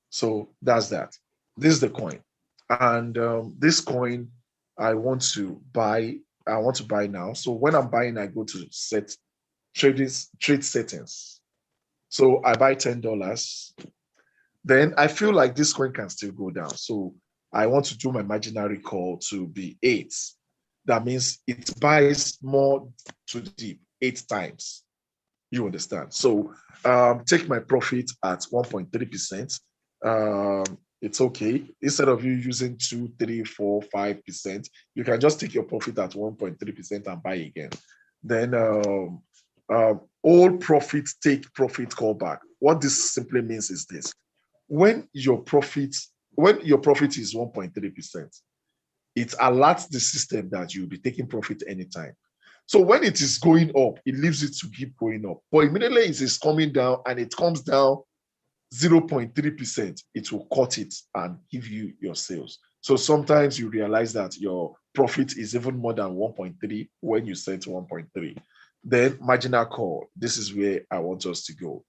So that's that. This is the coin. And this coin, I want to buy. I want to buy now. So when I'm buying, I go to trade settings. So I buy $10. Then I feel like this coin can still go down. So I want to do my imaginary call to be 8. That means it buys more to deep 8 times. You understand? So take my profit at 1.3%. It's okay. Instead of you using 2, 3, 4, 5%, you can just take your profit at 1.3% and buy again. Then all profit take profit callback. What this simply means is this: when your profit is 1.3%, it alerts the system that you'll be taking profit anytime. So when it is going up, it leaves it to keep going up. But immediately it is coming down and it comes down 0.3%, it will cut it and give you your sales. So sometimes you realize that your profit is even more than 1.3 when you set 1.3. Then marginal call. This is where I want us to go.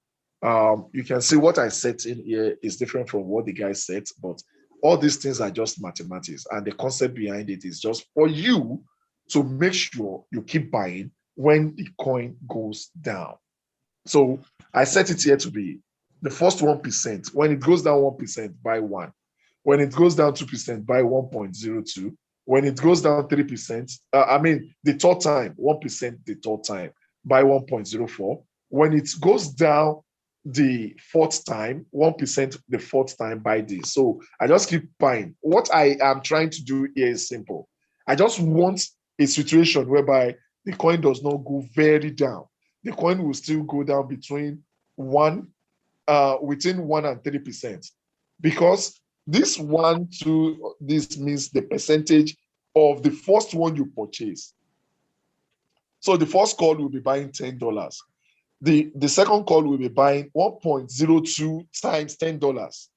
You can see what I set in here is different from what the guy set, but all these things are just mathematics, and the concept behind it is just for you to make sure you keep buying when the coin goes down. So I set it here to be the first 1%. When it goes down 1%, buy 1. When it goes down 2%, buy 1.02. When it goes down 3%, the third time, 1% the third time, buy 1.04. When it goes down the fourth time, 1% the fourth time, buy this. So I just keep buying. What I am trying to do here is simple. I just want a situation whereby the coin does not go very down. The coin will still go down between within 1 and 3%, because this this means the percentage of the first one you purchase. So the first call will be buying $10. The second call will be buying 1.02 times $10.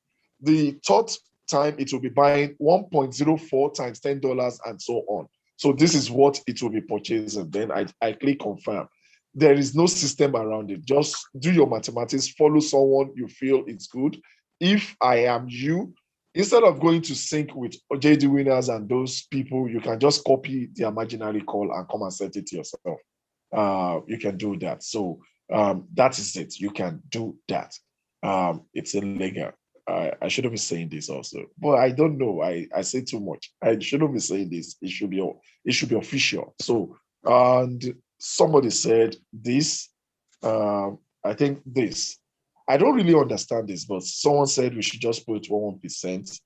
The third time it will be buying 1.04 times $10 and so on. So this is what it will be purchasing. Then I click confirm. There is no system around it. Just do your mathematics, follow someone you feel it's good. If I am you, instead of going to sync with JD winners and those people, you can just copy the imaginary call and come and set it yourself. You can do that. So that is it. You can do that. It's illegal. I shouldn't be saying this also, but I don't know. I say too much. I shouldn't be saying this. It should be official. So and somebody said this. I think this. I don't really understand this, but someone said we should just put 1%.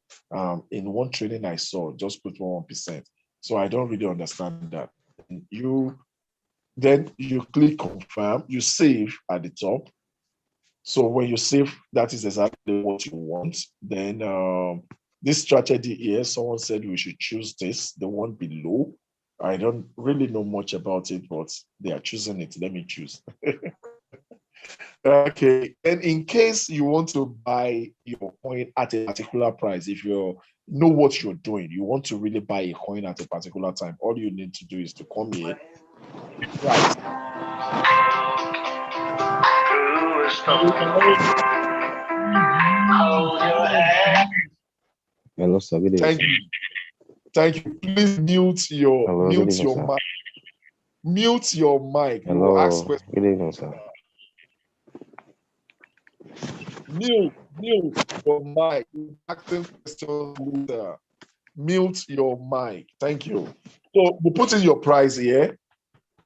In one training I saw, just put 1%. So I don't really understand that. Then you click confirm, you save at the top. So when you save, that is exactly what you want. Then this strategy here, someone said we should choose this, the one below. I don't really know much about it, but they are choosing it. Let me choose. Okay. And in case you want to buy your coin at a particular price, if you know what you're doing, you want to really buy a coin at a particular time, all you need to do is to come here. Right. Hello, sir. Good evening, Thank sir. you. Thank you. Please mute your Hello, good evening, sir. mic. Mute your mic. You will ask Hello, questions. good evening, sir. Mute your mic. You're asking questions later. Mute your mic. Thank you. So we put in your price here.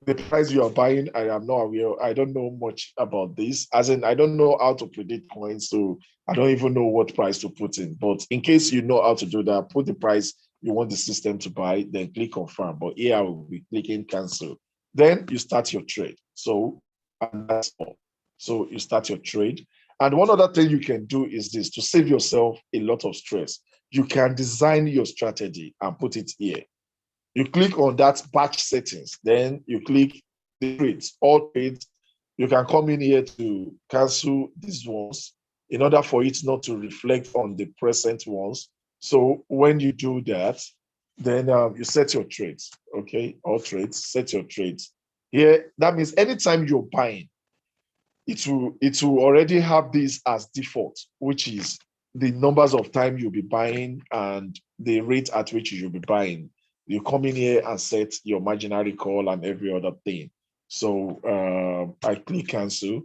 The price you are buying, I am not aware. I don't know much about this. As in, I don't know how to predict coins, so I don't even know what price to put in. But in case you know how to do that, put the price you want the system to buy, then click confirm. But here I will be clicking cancel. Then you start your trade. So, and that's all. So you start your trade. And one other thing you can do is this to save yourself a lot of stress. You can design your strategy and put it here. You click on that batch settings, then you click the trades, all trades. You can come in here to cancel these ones in order for it not to reflect on the present ones. So when you do that, then you set your trades, okay? All trades, set your trades. Here, that means anytime you're buying, it will already have this as default, which is the numbers of time you'll be buying and the rate at which you'll be buying. You come in here and set your marginary call and every other thing. So I click cancel.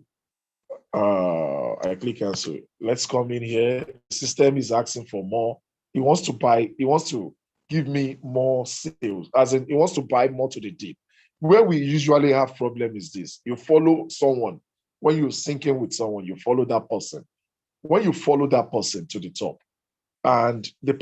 I click cancel. Let's come in here. The system is asking for more. He wants to buy, he wants to give me more sales, as in he wants to buy more to the deep. Where we usually have problem is this. You follow someone. When you're syncing with someone, you follow that person. When you follow that person to the top, and the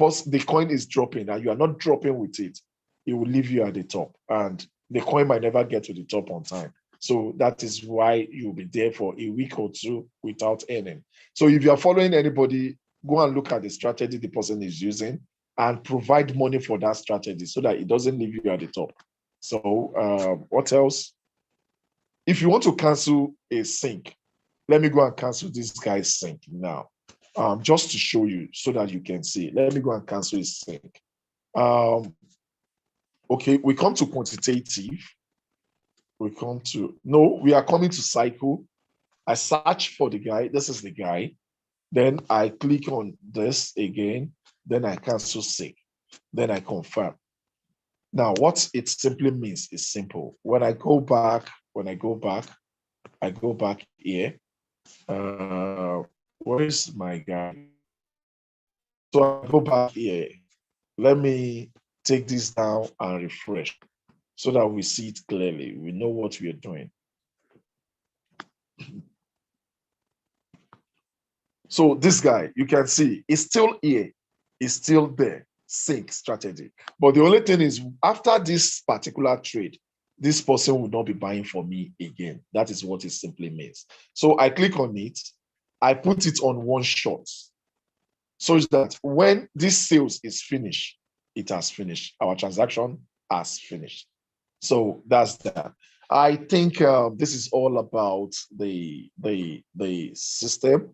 coin is dropping, and you are not dropping with it, it will leave you at the top, and the coin might never get to the top on time. So that is why you'll be there for a week or two without earning. So if you are following anybody, go and look at the strategy the person is using and provide money for that strategy so that it doesn't leave you at the top. So what else? If you want to cancel a sync, let me go and cancel this guy's sync now. Just to show you so that you can see. Let me go and cancel his sync. Okay, we come to quantitative. We are coming to cycle. I search for the guy. This is the guy. Then I click on this again. Then I cancel sync. Then I confirm. Now, what it simply means is simple. When I go back here. Where is my guy? So I go back here. Let me take this down and refresh so that we see it clearly. We know what we are doing. So this guy, you can see, is still here. Is still there. Sync strategy. But the only thing is, after this particular trade, this person will not be buying for me again. That is what it simply means. So I click on it. I put it on one shot so that when this sales is finished, it has finished. Our transaction has finished. So that's that. I think this is all about the system.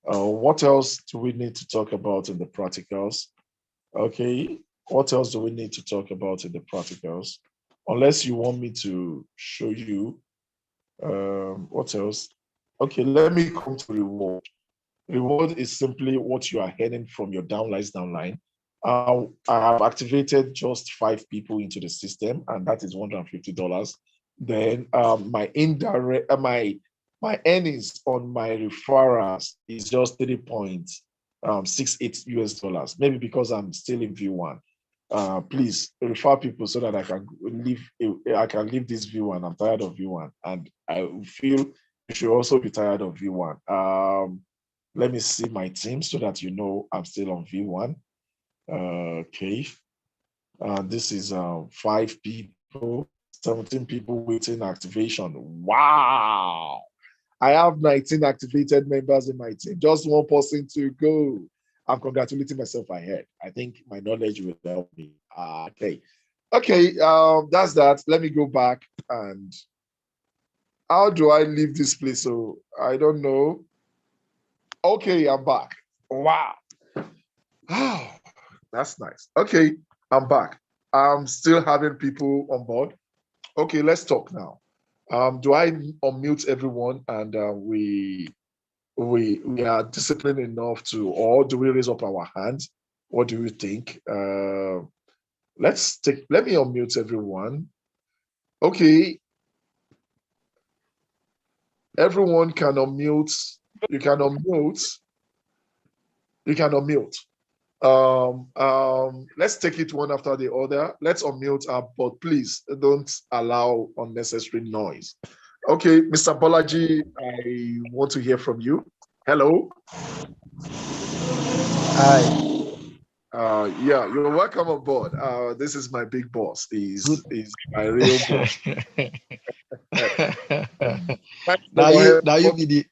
What else do we need to talk about in the practicals? Okay, what else do we need to talk about in the practicals? Unless you want me to show you what else. Okay, let me come to reward. Reward is simply what you are earning from your downline. I have activated just 5 people into the system, and that is $150. Then my indirect my earnings on my referrals is just 3.68 US dollars. Maybe because I'm still in V1. Please refer people so that I can leave this V1. I'm tired of V1, and I feel you should also be tired of V1. Let me see my team so that you know I'm still on V1. Okay. This is 5 people, 17 people waiting activation. Wow. I have 19 activated members in my team. Just one person to go. I'm congratulating myself ahead. I think my knowledge will help me. Okay. Okay, that's that. Let me go back and how do I leave this place? So I don't know. Okay, I'm back. Wow. Oh, that's nice. Okay, I'm back. I'm still having people on board. Okay, let's talk now. Do I unmute everyone and we are disciplined enough to, or do we raise up our hands? What do you think? Let me unmute everyone. Okay, everyone can unmute. You can unmute. You can unmute. Let's take it one after the other. Let's unmute but please don't allow unnecessary noise. Okay, Mr. Bolaji, I want to hear from you. Hello. Hi. Yeah, you're welcome on board. This is my big boss. He's my real boss. Now you be the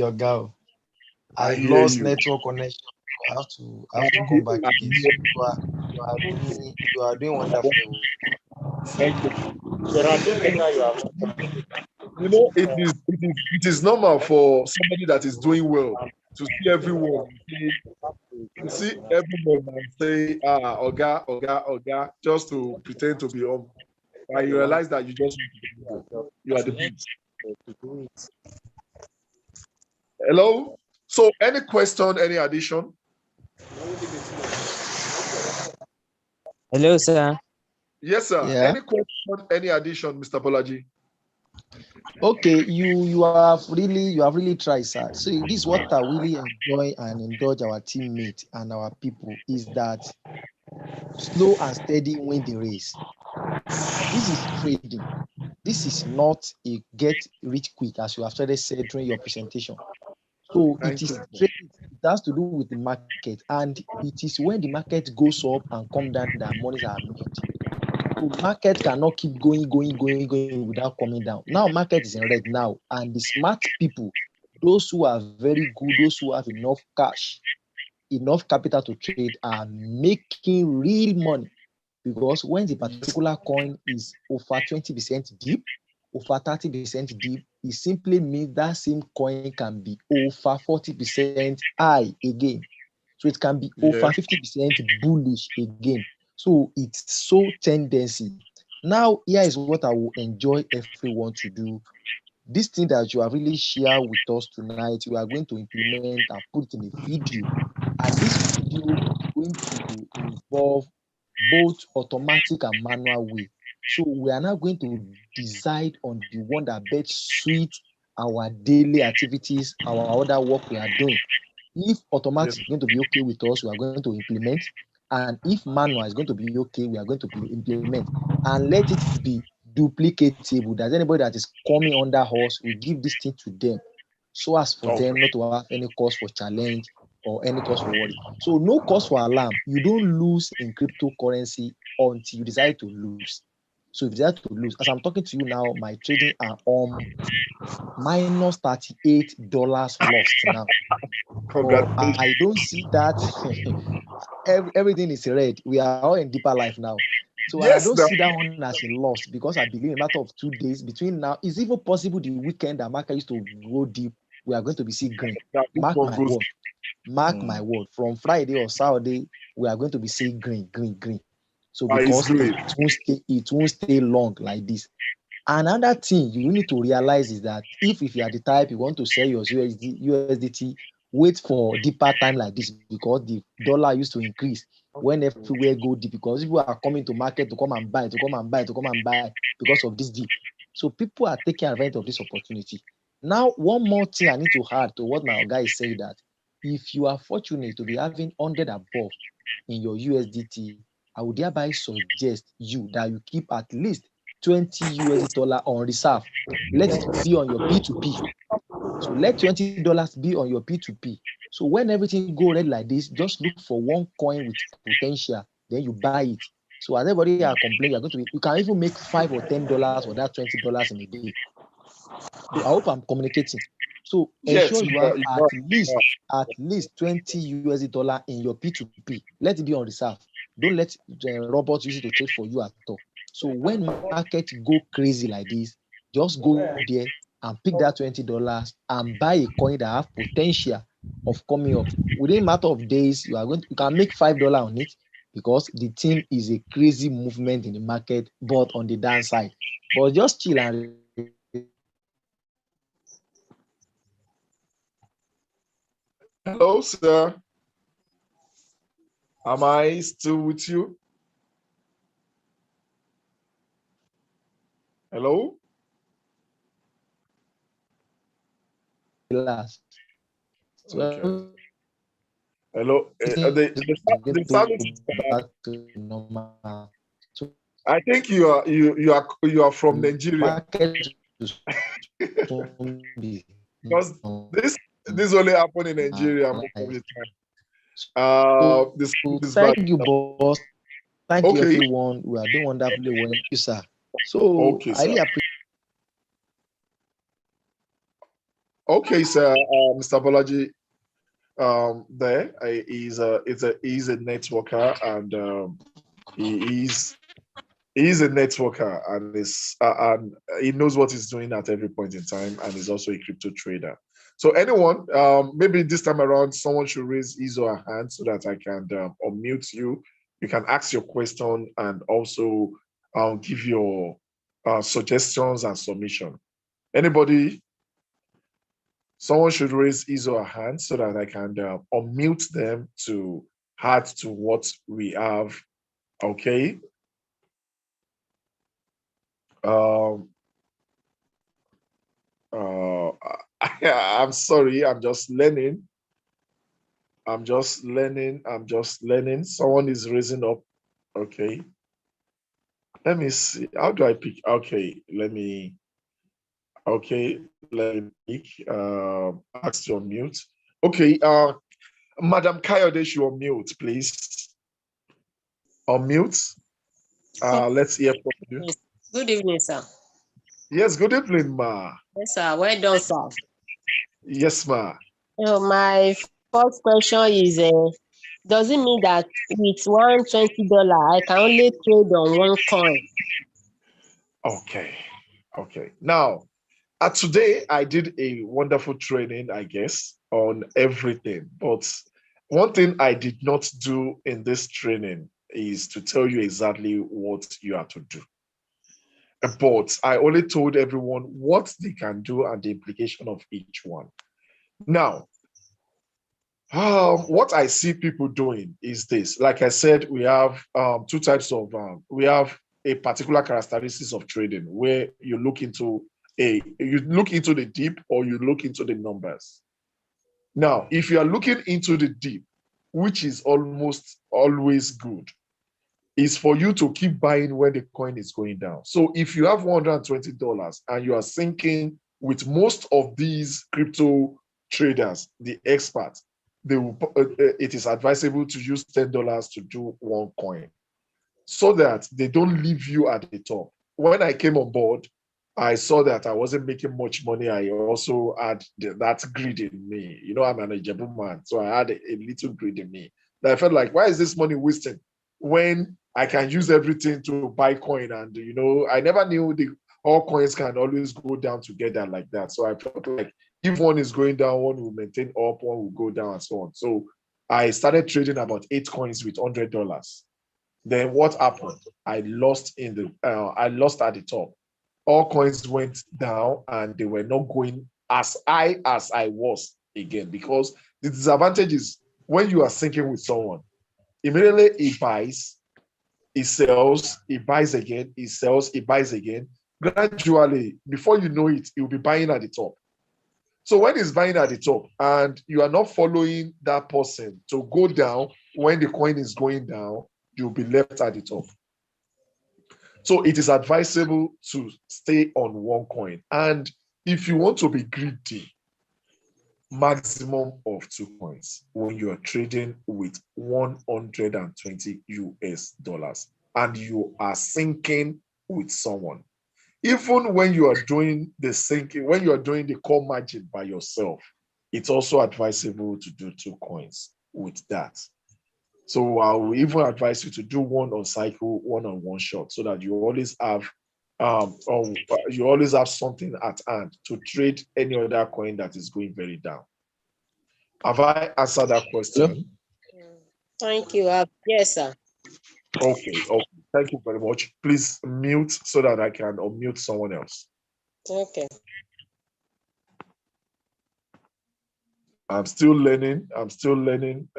oga. I've lost network connection. I have to come back again. So you are doing wonderful. Thank you. You know, it is normal for somebody that is doing well to see everyone and say, Oga, just to pretend to be on. And you realize that you are the best. Hello? So any question, any addition? Hello, sir. Yes, sir. Yeah. Any question, any addition, Mr. Bolaji? Okay, you have really tried, sir. So this is what I really enjoy and indulge our teammates and our people is that slow and steady win the race. This is trading. This is not a get rich quick, as you have already said during your presentation. So it is trading. It has to do with the market, and it is when the market goes up and come down that monies are made. So market cannot keep going without coming down. Now market is in red now, and the smart people, those who are very good, those who have enough cash, enough capital to trade, are making real money. Because when the particular coin is over 20% deep, over 30% deep, it simply means that same coin can be over 40% high again. So it can be over 50% bullish again. So it's so tendency. Now, here is what I will enjoy everyone to do. This thing that you have really shared with us tonight, we are going to implement and put in a video. And this video is going to involve both automatic and manual way. So we are now going to decide on the one that best suits our daily activities, our other work we are doing. If automatic is going to be okay with us, we are going to implement. And if manual is going to be okay, we are going to implement. And let it be duplicatable. There's anybody that is coming under us, we give this thing to them so as for them not to have any cause for challenge or any cause for worry. So no cause for alarm. You don't lose in cryptocurrency until you decide to lose. So if you decide to lose, as I'm talking to you now, my trading are minus $38 lost now. But I don't see that. Everything is red. We are all in deeper life now. So I don't see that one as a loss because I believe in a matter of 2 days between now, it's even possible the weekend that market used to go deep, we are going to be seeing green. Mark my word. Mark my word. From Friday or Saturday, we are going to be seeing green. So because it won't stay long like this. Another thing you need to realize is that if you are the type you want to sell your USDT, wait for deeper time like this, because the dollar used to increase when everywhere go deep, because people are coming to market to come and buy, because of this deep. So people are taking advantage of this opportunity. Now, one more thing I need to add to what my guy is saying, that if you are fortunate to be having 100 above in your USDT, I would thereby suggest you that you keep at least 20 USD on reserve. Let it be on your P2P. So let $20 be on your P2P. So when everything go red like this, just look for one coin with potential, then you buy it. So as everybody are complaining, you can even make $5 or $10 for that $20 in a day. So I hope I'm communicating. So Yes, ensure you you are, have you at least 20 USD in your P2P. Let it be on reserve. Don't let robots use it to trade for you at all. So when market go crazy like this, just go there and pick that $20 and buy a coin that have potential of coming up. Within a matter of days, you can make $5 on it, because the thing is a crazy movement in the market, but on the downside. But just chill and Hello, sir. Am I still with you? Hello? relax. Okay. So Hello. The sound is bad. back to normal. So I think you are from Nigeria. market soon be Because this normal, this only happen in Nigeria most of right? the time. So The sound is bad. thank you, boss. Thank you, Okay. everyone. We are doing wonderfully well. Thank you, sir. So Okay, I sir. really appreciate. Okay, sir. Mr. Bolaji, there he's a networker, and he's a networker, and he knows what he's doing at every point in time, and he's also a crypto trader. So anyone, maybe this time around, someone should raise his or her hand so that I can unmute you. You can ask your question and also give your suggestions and submission. Anybody, someone should raise his or her hand so that I can unmute them to add to what we have. Okay. Um, Uh, I'm sorry, I'm just learning. I'm just learning. Someone is raising up. Okay. Let me see. How do I pick? Okay, let me pick. Ask to unmute. Okay, Madam Kayode should unmute, please. Unmute. Let's hear from you. Good evening, sir. Yes, good evening, ma. Yes, sir. Well done, sir. Yes, ma. My first question is, does it mean that with $120, I can only trade on one coin? Okay. Okay. Now, today, I did a wonderful training, I guess, on everything. But one thing I did not do in this training is to tell you exactly what you are to do. But I only told everyone what they can do and the implication of each one. Now, what I see people doing is this. Like I said, we have two types of, we have a particular characteristics of trading where you look into the deep or you look into the numbers. Now, if you are looking into the deep, which is almost always good, is for you to keep buying when the coin is going down. So if you have $120 and you are sinking with most of these crypto traders, the experts, it is advisable to use $10 to do one coin so that they don't leave you at the top. When I came on board, I saw that I wasn't making much money. I also had that greed in me. You know, I'm an Ijebu man, so I had a little greed in me. That I felt like, why is this money wasted when I can use everything to buy coin? And I never knew all coins can always go down together like that. So I felt like if one is going down, one will maintain up, one will go down, and so on. So I started trading about 8 coins with $100. Then what happened? I lost at the top. all coins went down and they were not going as high as I was again. Because the disadvantage is when you are syncing with someone, immediately he buys, he sells, he buys again, he sells, he buys again. Gradually, before you know it, he'll be buying at the top. So when he's buying at the top and you are not following that person to go down when the coin is going down, you'll be left at the top. So it is advisable to stay on one coin. And if you want to be greedy, maximum of 2 coins when you are trading with 120 US dollars and you are syncing with someone. Even when you are doing the syncing, when you are doing the core margin by yourself, it's also advisable to do 2 coins with that. So I will even advise you to do one on cycle, one on one shot, so that you always have you always have something at hand to trade any other coin that is going very down. Have I answered that question? Thank you. Yes, sir. Okay, okay. Thank you very much. Please mute so that I can unmute someone else. Okay. I'm still learning. I'm still learning.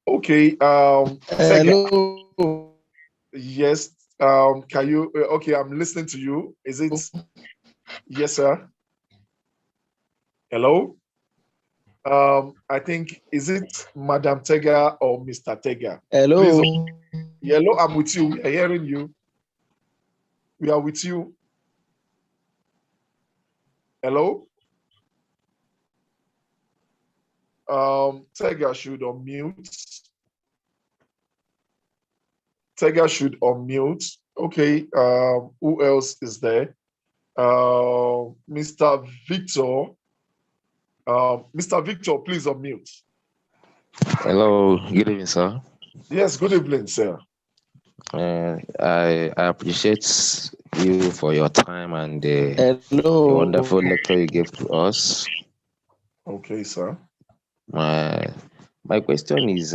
Okay. Hello. Yes. Can you? Okay, I'm listening to you. Is it? Yes, sir. Hello. I think is it Madam Tega or Mr. Tega? Please. Hello. Hello, I'm with you. We are hearing you. We are with you. Hello. Tega should unmute. Tega should unmute. Okay. Who else is there? Mr. Victor. Mr. Victor, please unmute. Hello, good evening, sir. Yes, good evening, sir. I appreciate you for your time and the Hello. wonderful lecture you gave to us. Okay, sir. My question is,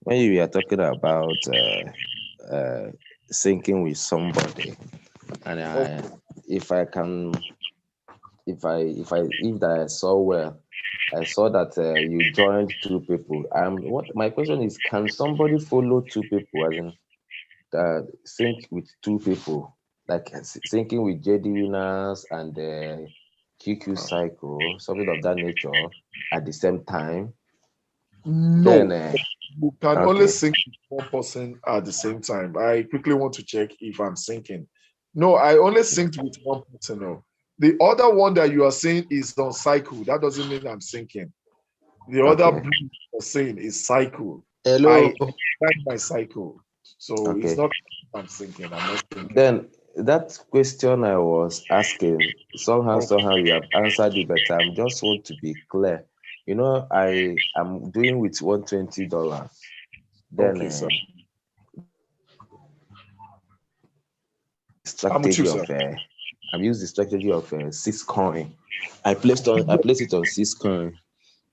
when you are talking about syncing with somebody, and if I saw well, I saw that you joined 2 people. What my question is, can somebody follow 2 people, as in sync with 2 people, like syncing with JD Winners and QQ Cycle, something of that nature, at the same time? No, Then, you can only okay, sync with one person at the same time. I quickly want to check if I'm syncing. No, I only synced with one person. No. The other one that you are saying is on cycle. That doesn't mean I'm syncing. The other okay, blue you're saying is cycle. Hello. I find my cycle. So it's okay. not I'm syncing. I'm not syncing. Then that question I was asking, somehow you have answered it, but I just want to be clear. You know, I am doing with $120. Then Okay, sir. I'm with you, strategy sir. of I'm using the strategy of 6 coin. I place it on 6 coin.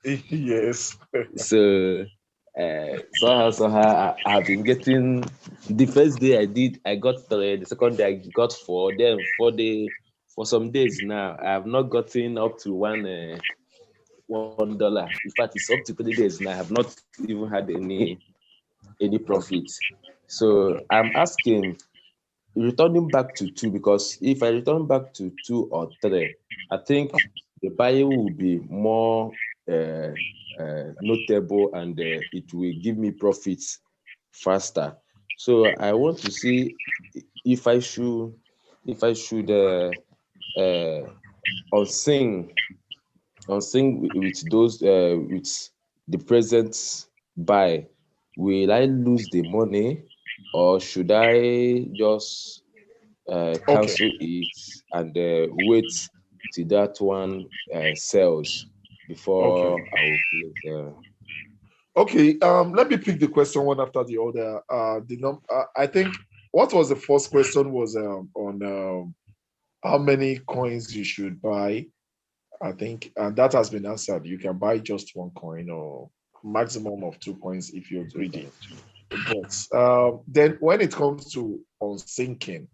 Yes. So somehow I have been getting, the first day I got 3, the second day I got 4. Then for some days now I have not gotten up to $1. In fact, it's up to 3 days now. I have not even had any profit. So I'm asking, returning back to 2, because if I return back to 2 or 3, I think the buyer will be more notable, and it will give me profits faster. So I want to see if I should unsing with those with the present buy. Will I lose the money, or should I just Okay. cancel it and wait till that one sells before Okay. I will place? Okay. Let me pick the question one after the other. I think what was the first question was on how many coins you should buy. I think that has been answered. You can buy just one coin or maximum of 2 coins if you're greedy. But then when it comes to unsinking,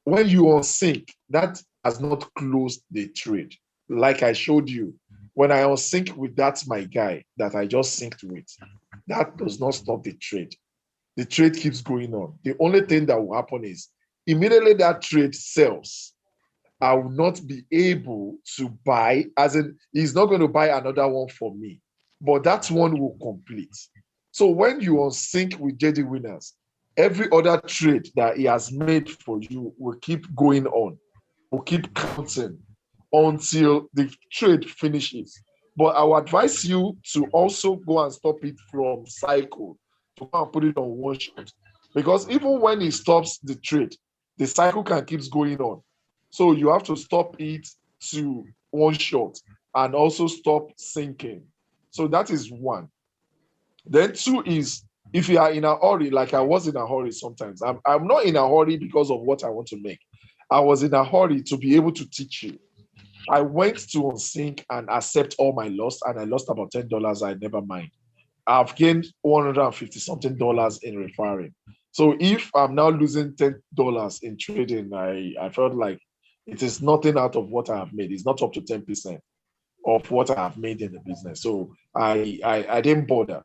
when you unsink, that has not closed the trade. Like I showed you, when I unsink with that my guy that I just synced with, that does not stop the trade. The trade keeps going on. The only thing that will happen is immediately that trade sells, I will not be able to buy, as in, he's not going to buy another one for me, but that one will complete. So when you unsync with JD Winners, every other trade that he has made for you will keep going on, will keep counting until the trade finishes. But I will advise you to also go and stop it from cycle, to go and put it on one shot. Because even when he stops the trade, the cycle can keep going on. So you have to stop it to one shot and also stop sinking. So that is one. Then two is, if you are in a hurry, like I was in a hurry sometimes. I'm not in a hurry because of what I want to make. I was in a hurry to be able to teach you. I went to Unsync and accept all my loss, and I lost about $10. I never mind. I've gained 150 something dollars in referring. So if I'm now losing $10 in trading, I felt like it is nothing out of what I have made. It's not up to 10% of what I have made in the business. So I didn't bother.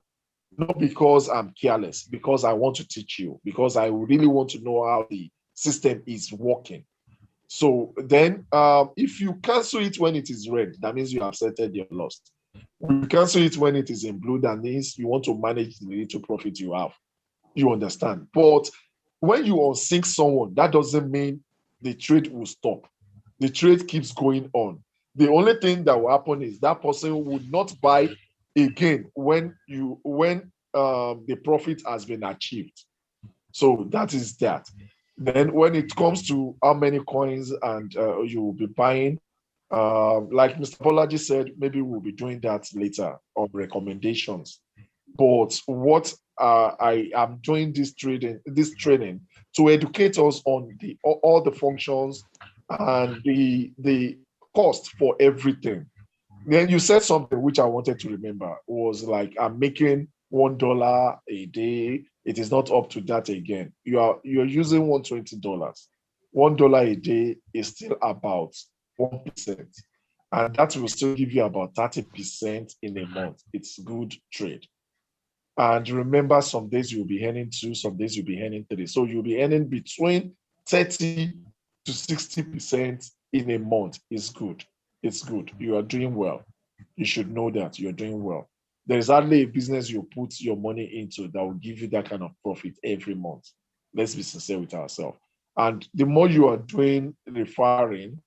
Not because I'm careless, because I want to teach you, because I really want to know how the system is working. So then, if you cancel it when it is red, that means you have settled your loss. When you cancel it when it is in blue, that means you want to manage the little profit you have. You understand? But when you unsync someone, that doesn't mean the trade will stop. The trade keeps going on. The only thing that will happen is that person would not buy again when the profit has been achieved. So that is that. Then when it comes to how many coins and you will be buying, like Mr. Bolaji said, maybe we'll be doing that later on recommendations. But what I am doing this training to educate us on all the functions and the cost for everything. Then you said something which I wanted to remember was like, I'm making $1 a day. It is not up to that again. You're using $120. $1 a day is still about 1%. And that will still give you about 30% in a month. It's good trade. And remember, some days you'll be earning 2, some days you'll be earning 3. So you'll be earning between 30 to 60% in a month. It's good. It's good. You are doing well. You should know that you're doing well. There is hardly a business you put your money into that will give you that kind of profit every month. Let's be sincere with ourselves. And the more you are doing referring,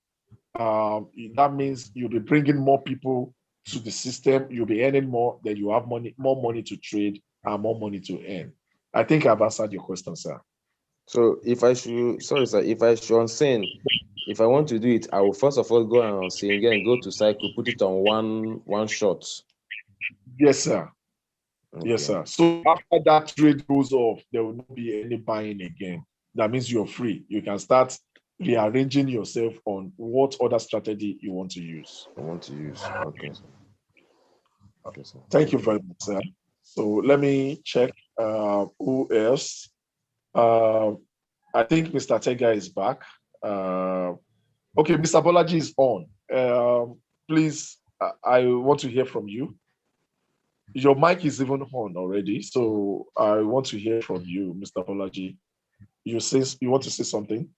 that means you'll be bringing more people to the system. You'll be earning more, then you have more money to trade and more money to earn. I think I've answered your question, sir. So if I should, sorry sir, if I should unsend, if I want to do it, I will first of all go and unsend again, go to cycle, put it on one shot. Yes, sir. Okay. Yes, sir. So after that trade goes off, there will not be any buying again. That means you're free. You can start rearranging yourself on what other strategy you want to use. Okay. Okay, sir. Thank you very much, sir. So let me check who else. I think Mr. Tega is back. Okay, Mr. Bolaji is on. Please, I want to hear from you. Your mic is even on already, so I want to hear from you, Mr. Bolaji. You want to say something?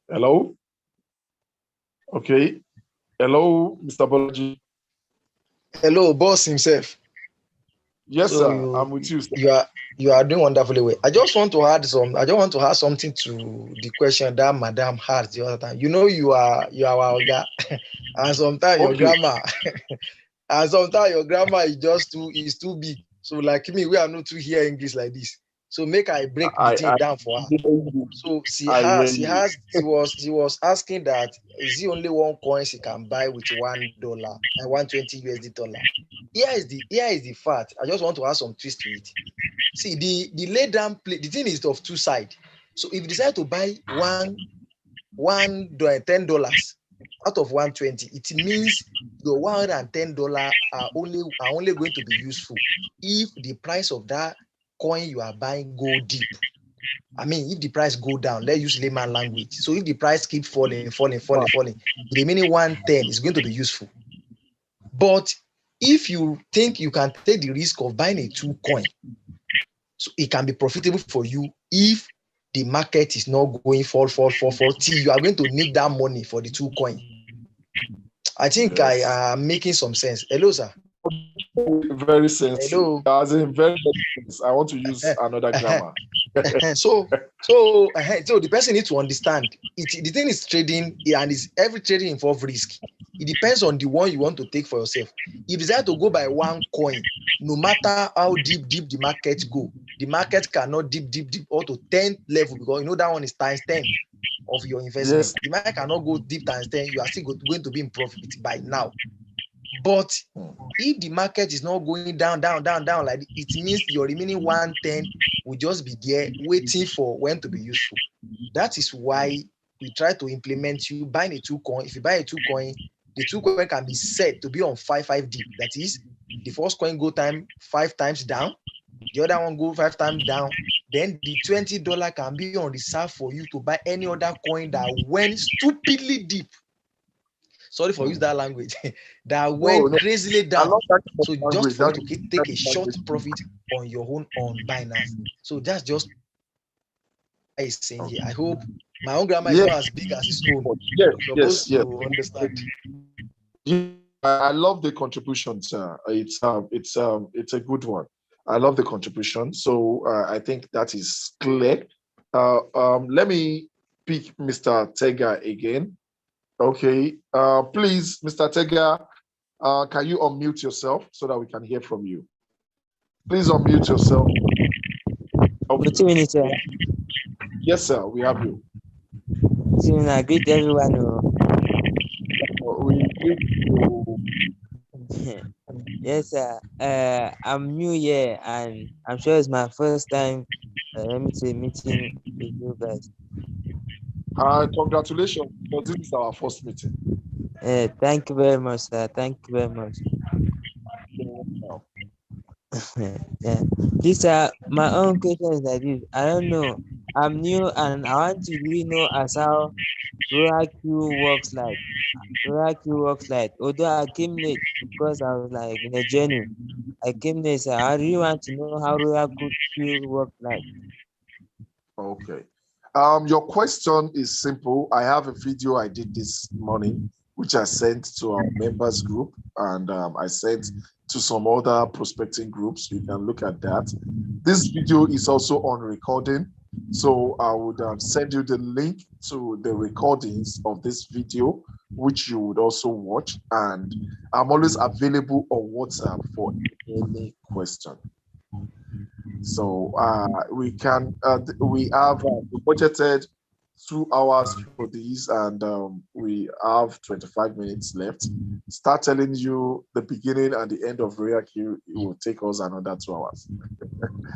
Hello? Okay. Hello, Mr. Bolaji. Hello, boss himself. Yes, So sir. I'm with you, sir. you are doing wonderfully well. I just want to add something to the question that Madam had the other time. You know, you are our guy, and sometimes your Okay. grammar, and sometimes your grammar is too big. So like me, we are not to hear English like this. So make I break the thing down for her. So she was asking that is it only one coin she can buy with $1 and 120 USD dollar. Here is the fact. I just want to add some twist to it. See, the lay down play, the thing is of two sides. So if you decide to buy $10 out of 120, it means your $110 are only going to be useful if the price of that coin you are buying go deep, I mean, if the price go down, let's use layman language. So if the price keep falling, the remaining 110 is going to be useful. But if you think you can take the risk of buying a 2 coin, so it can be profitable for you if the market is not going fall till you are going to need that money for the 2 coin. I think I am making some sense. Hello, sir. Very sensitive. Hello. As in very sense. I want to use another grammar. So the person needs to understand it. The thing is trading, and is every trading involves risk. It depends on the one you want to take for yourself. If you decide to go by 1 coin, no matter how deep the market go, the market cannot deep or to 10 level, because you know that one is times 10 of your investment. Yes. The market cannot go deep times 10. You are still going to be in profit by now. But if the market is not going down, like it means your remaining 110 will just be there waiting for when to be useful. That is why we try to implement you buying a 2 coin. If you buy a 2 coin, the 2 coin can be set to be on 5 deep. That is, the first coin go 5 times down, the other one go 5 times down. Then the $20 can be on reserve for you to buy any other coin that went stupidly deep. Sorry for use that language. That went crazily down. So just for you to take a short profit on your own on Binance. So that's just what I'm saying here. I hope my own grammar is not as big as his own. Yes. To understand. I love the contribution, sir. It's a good one. I love the contribution. So I think that is clear. Let me pick Mr. Tega again. Okay. Please, Mr. Tega, can you unmute yourself so that we can hear from you? Please unmute yourself. Okay. Good evening, sir. Yes, sir. We have you. Good evening. I greet everyone. Yes, sir. I'm new here, and I'm sure it's my first time. Let me say meeting with you guys. Congratulations, because this is our first meeting. Thank you very much, sir. Thank you very much. Yeah. This my own question is like this. I don't know. I'm new and I want to really know as how RoyalQ works like. RoyalQ works like. Although I came late because I was like in a journey. I came late, so I really want to know how RoyalQ works like. Okay. Your question is simple. I have a video I did this morning, which I sent to our members group, and I sent to some other prospecting groups. You can look at that. This video is also on recording, so I would send you the link to the recordings of this video, which you would also watch. And I'm always available on WhatsApp for any question. So we have budgeted 2 hours for these, and we have 25 minutes left. Start telling you the beginning and the end of RoyalQ, it will take us another 2 hours.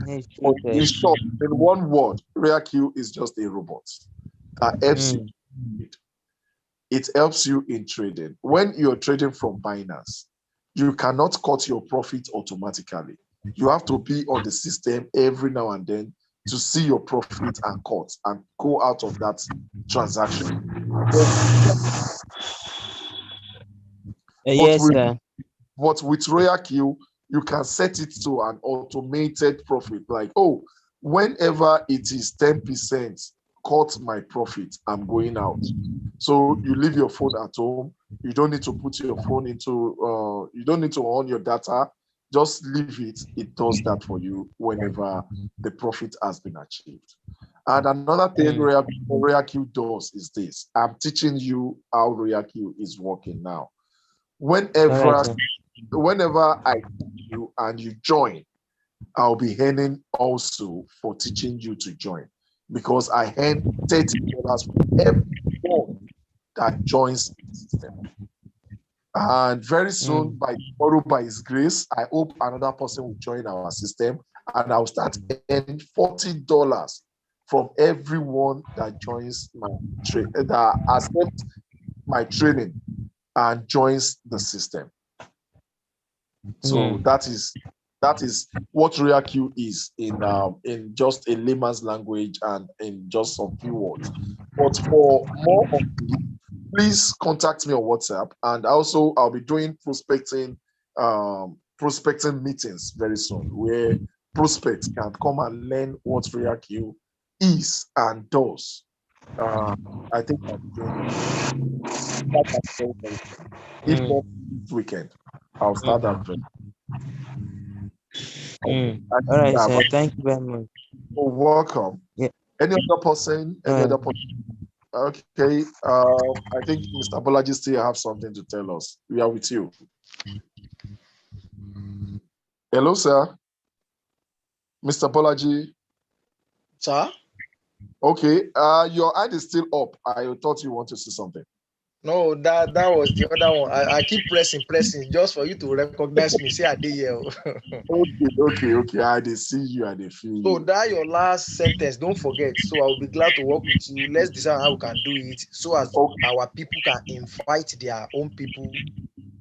In short, in one word, RoyalQ is just a robot that helps you. It helps you in trading. When you're trading from Binance, you cannot cut your profit automatically. You have to be on the system every now and then to see your profit and cut and go out of that transaction. Yes, sir. But with RoyalQ, you can set it to an automated profit. Like, oh, whenever it is 10%, cut my profit, I'm going out. So you leave your phone at home. You don't need to put your phone into, you don't need to on your data. Just leave it. It does that for you whenever the profit has been achieved. And another thing RoyalQ does is this. I'm teaching you how RoyalQ is working now. Whenever I teach you and you join, I'll be earning also for teaching you to join, because I earn $30 for everyone that joins the system. And very soon, by tomorrow, by His grace, I hope another person will join our system, and I'll start earning $40 from everyone that joins my that accepts my training and joins the system. So that is That is what RoyalQ is in just a layman's language and in just some few words. But for more of this, please contact me on WhatsApp, and also I'll be doing prospecting meetings very soon, where prospects can come and learn what RoyalQ is and does. I think I'll be doing that very, very soon. If not this weekend, I'll start that very. Mm. I All think right, I've sir. Thank you very much. welcome. Yeah. Any other person? All Any right. other person? Okay. I think Mr. Bolaji still have something to tell us. We are with you. Hello, sir. Mr. Bolaji. Sir? Okay. Your hand is still up. I thought you want to say something. No, that was the other one. I keep pressing just for you to recognize me. Say I did here. Okay. I did see you. I did feel So you. that your last sentence, don't forget. So I will be glad to work with you. Let's decide how we can do it so as our people can invite their own people.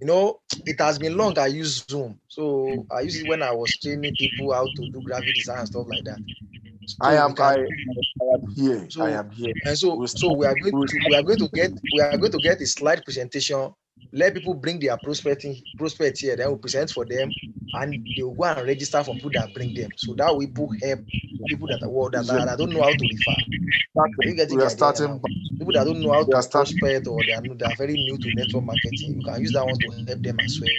You know, it has been long I use Zoom. So I use it when I was training people how to do graphic design and stuff like that. I So we am can here. so I am here. and so we are going to get a slide presentation. Let people bring their prospects here, then we'll present for them, and they'll go and register for people that bring them. So that we people help people that that don't know how to refer. Are you getting We the are idea starting. now? People that don't know how We are to starting. prospect, or they are very new to network marketing, you can use that one to help them as well.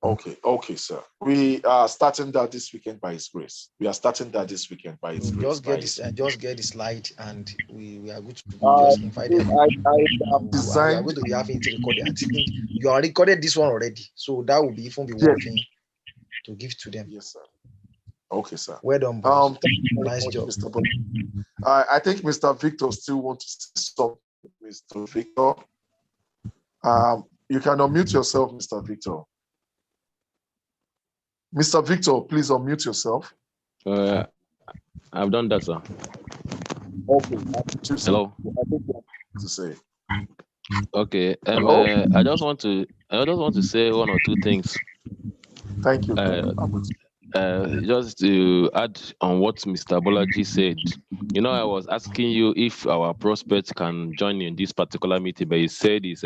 Okay, sir. We are starting that this weekend by His grace. We are starting that this weekend by His So grace. just get the slide, and we are good to go. Just invite them. I have And we are designed. going to be having it recorded. I think you are recorded this one already, so that will be even be Yes. one thing to give to them. Yes, sir. Okay, sir. Well done, boss. Thank you very Nice much, job. Mr. Bob. I think Mr. Victor still wants to say something. Mr. Victor, you can unmute yourself, Mr. Victor. Mr. Victor, please unmute yourself. I've done that, sir. Okay. Hello. I think you have to say. Okay. Hello? I just want to say one or two things. Thank you. Just to add on what Mr. Bolaji said, I was asking you if our prospects can join in this particular meeting, but you said it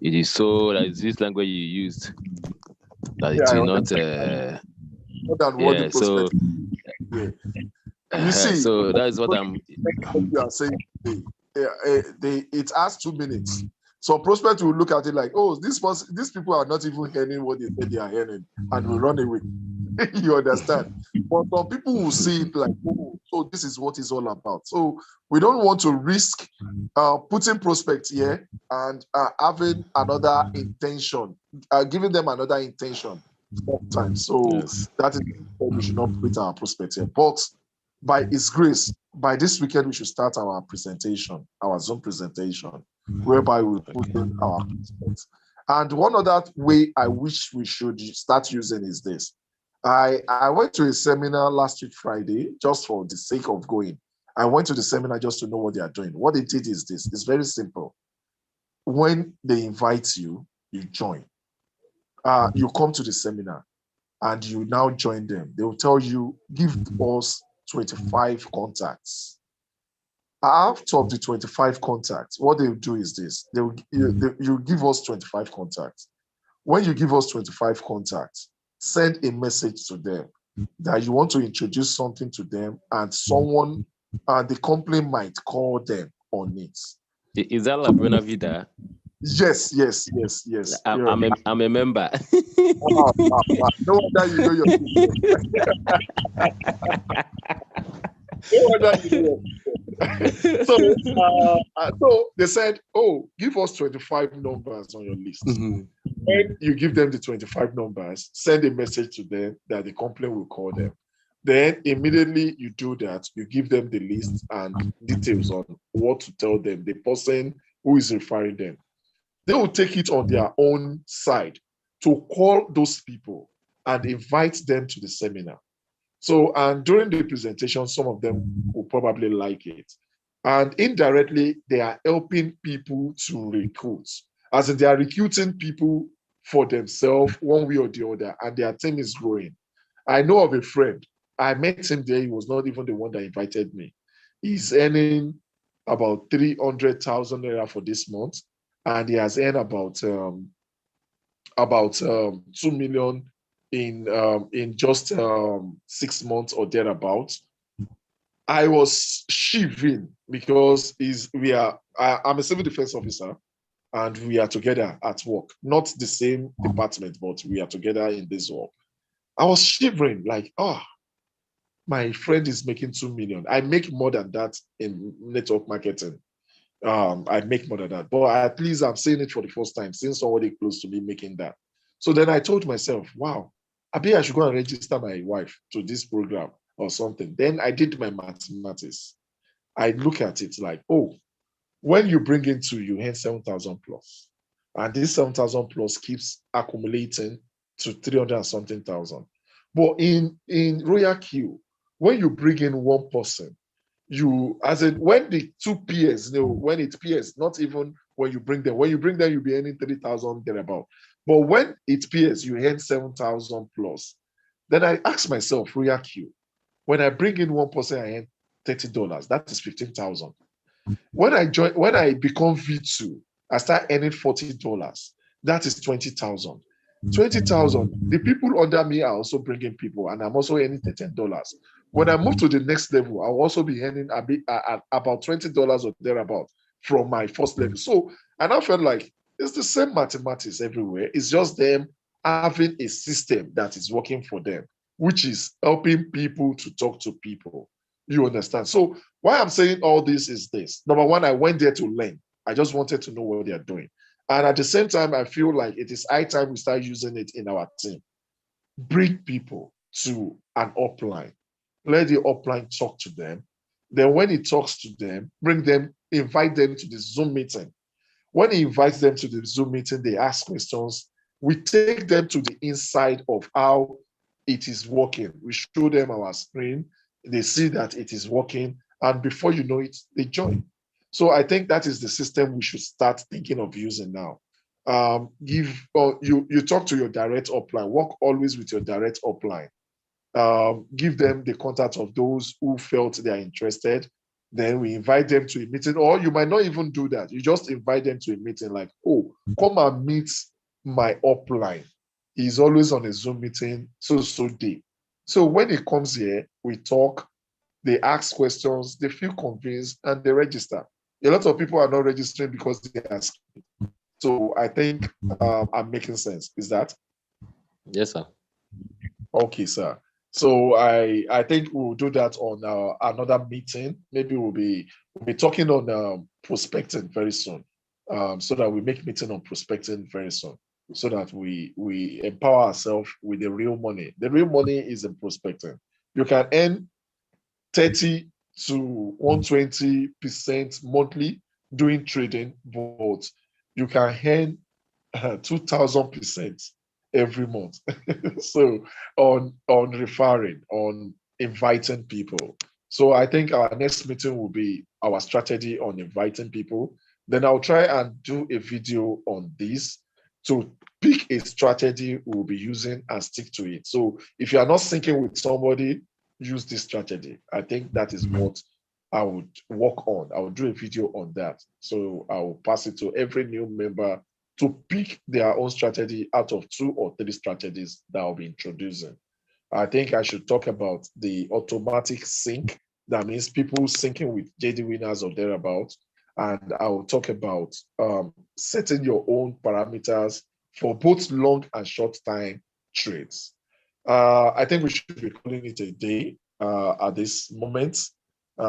is so that is this language you used that it will not. More than what the So prospect. You see, so that is what I'm. You are saying. It has 2 minutes. So prospect will look at it like, oh, these people are not even hearing what they said they are hearing, and will run away. You understand? But some people will see it like, oh, so this is what it's all about. So we don't want to risk putting prospects here and having another intention, giving them another intention sometimes. So Yes. that is why we should not put our prospects here. But by His grace, by this weekend, we should start our presentation, our Zoom presentation, whereby we put in our prospects. And one other way I wish we should start using is this. I went to a seminar last week, Friday, just for the sake of going. I went to the seminar just to know what they are doing. What they did is this. It's very simple. When they invite you, you join. You come to the seminar and you now join them. They will tell you, give us 25 contacts. Out of the 25 contacts, what they'll do is this. You give us 25 contacts. When you give us 25 contacts, send a message to them that you want to introduce something to them, and someone, the company might call them on it. Is that La Buena Vida? Yes. I'm a member. No wonder you know your no wonder you know your so they said, oh, give us 25 numbers on your list. Mm-hmm. When you give them the 25 numbers, send a message to them that the company will call them. Then immediately you do that, you give them the list and details on what to tell them, the person who is referring them. They will take it on their own side to call those people and invite them to the seminar. So, and during the presentation, some of them will probably like it. And indirectly, they are helping people to recruit. As in, they are recruiting people for themselves one way or the other, and their team is growing. I know of a friend. I met him there. He was not even the one that invited me. He's earning about 300,000 naira for this month, and he has earned about 2 million in just 6 months or thereabouts. I was shivering because I'm a civil defense officer, and we are together at work, not the same department, but we are together in this work. I was shivering like, oh, my friend is making 2 million. I make more than that in network marketing. I make more than that, but at least I'm saying it for the first time, seeing somebody close to me making that. So then I told myself, wow, I should go and register my wife to this program or something. Then I did my mathematics. I look at it like, oh, when you bring in two, you earn 7,000 plus. And this 7,000 plus keeps accumulating to 300 and something thousand. But in RoyalQ, when you bring in one person, as in when the two peers, when it peers, not even when you bring them, you'll be earning 3,000 thereabout. But when it peers, you earn 7,000 plus. Then I ask myself, RoyalQ, when I bring in one person, I earn $30. That is 15,000. When I become V2, I start earning $40. That is 20,000. 20,000. The people under me are also bringing people, and I'm also earning $10. When I move to the next level, I'll also be earning about $20 or thereabout from my first level. So, and I felt like it's the same mathematics everywhere. It's just them having a system that is working for them, which is helping people to talk to people. You understand? So why I'm saying all this is this. Number one, I went there to learn. I just wanted to know what they are doing. And at the same time, I feel like it is high time we start using it in our team. Bring people to an upline. Let the upline talk to them. Then when he talks to them, invite them to the Zoom meeting. When he invites them to the Zoom meeting, they ask questions. We take them to the inside of how it is working. We show them our screen. They see that it is working. And before you know it, they join. So I think that is the system we should start thinking of using now. You talk to your direct upline. Work always with your direct upline. Give them the contact of those who felt they are interested. Then we invite them to a meeting, or you might not even do that. You just invite them to a meeting, like, oh, come and meet my upline. He's always on a Zoom meeting, so day. So when he comes here, we talk, they ask questions, they feel convinced, and they register. A lot of people are not registering because they are scared. So I think I'm making sense. Is that? Yes, sir. Okay, sir. So I think we'll do that on another meeting. Maybe we'll be talking on prospecting very soon, so that we make meeting on prospecting very soon, so that we empower ourselves with the real money. The real money is in prospecting. You can earn 30 to 120% monthly doing trading, but you can earn 2,000% every month. So on referring, on inviting people. So I think our next meeting will be our strategy on inviting people. Then I'll try and do a video on this to pick a strategy we'll be using and stick to it. So if you are not syncing with somebody, use this strategy. I think that is what I would work on. I will do a video on that. So I will pass it to every new member to pick their own strategy out of 2 or 3 strategies that I'll be introducing. I think I should talk about the automatic sync. That means people syncing with JD winners or thereabouts. And I will talk about setting your own parameters for both long and short time trades. I think we should be calling it a day at this moment,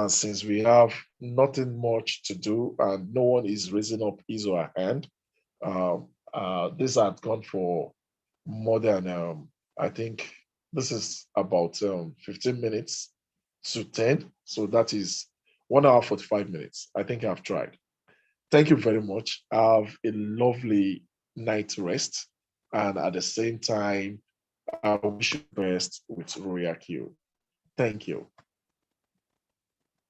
since we have nothing much to do and no one is raising up his or her hand. This had gone for more than, I think this is about 15 minutes to 10. So that is 1 hour, 45 minutes. I think I've tried. Thank you very much. Have a lovely night rest. And at the same time, I wish you the best with RoyalQ. Thank you.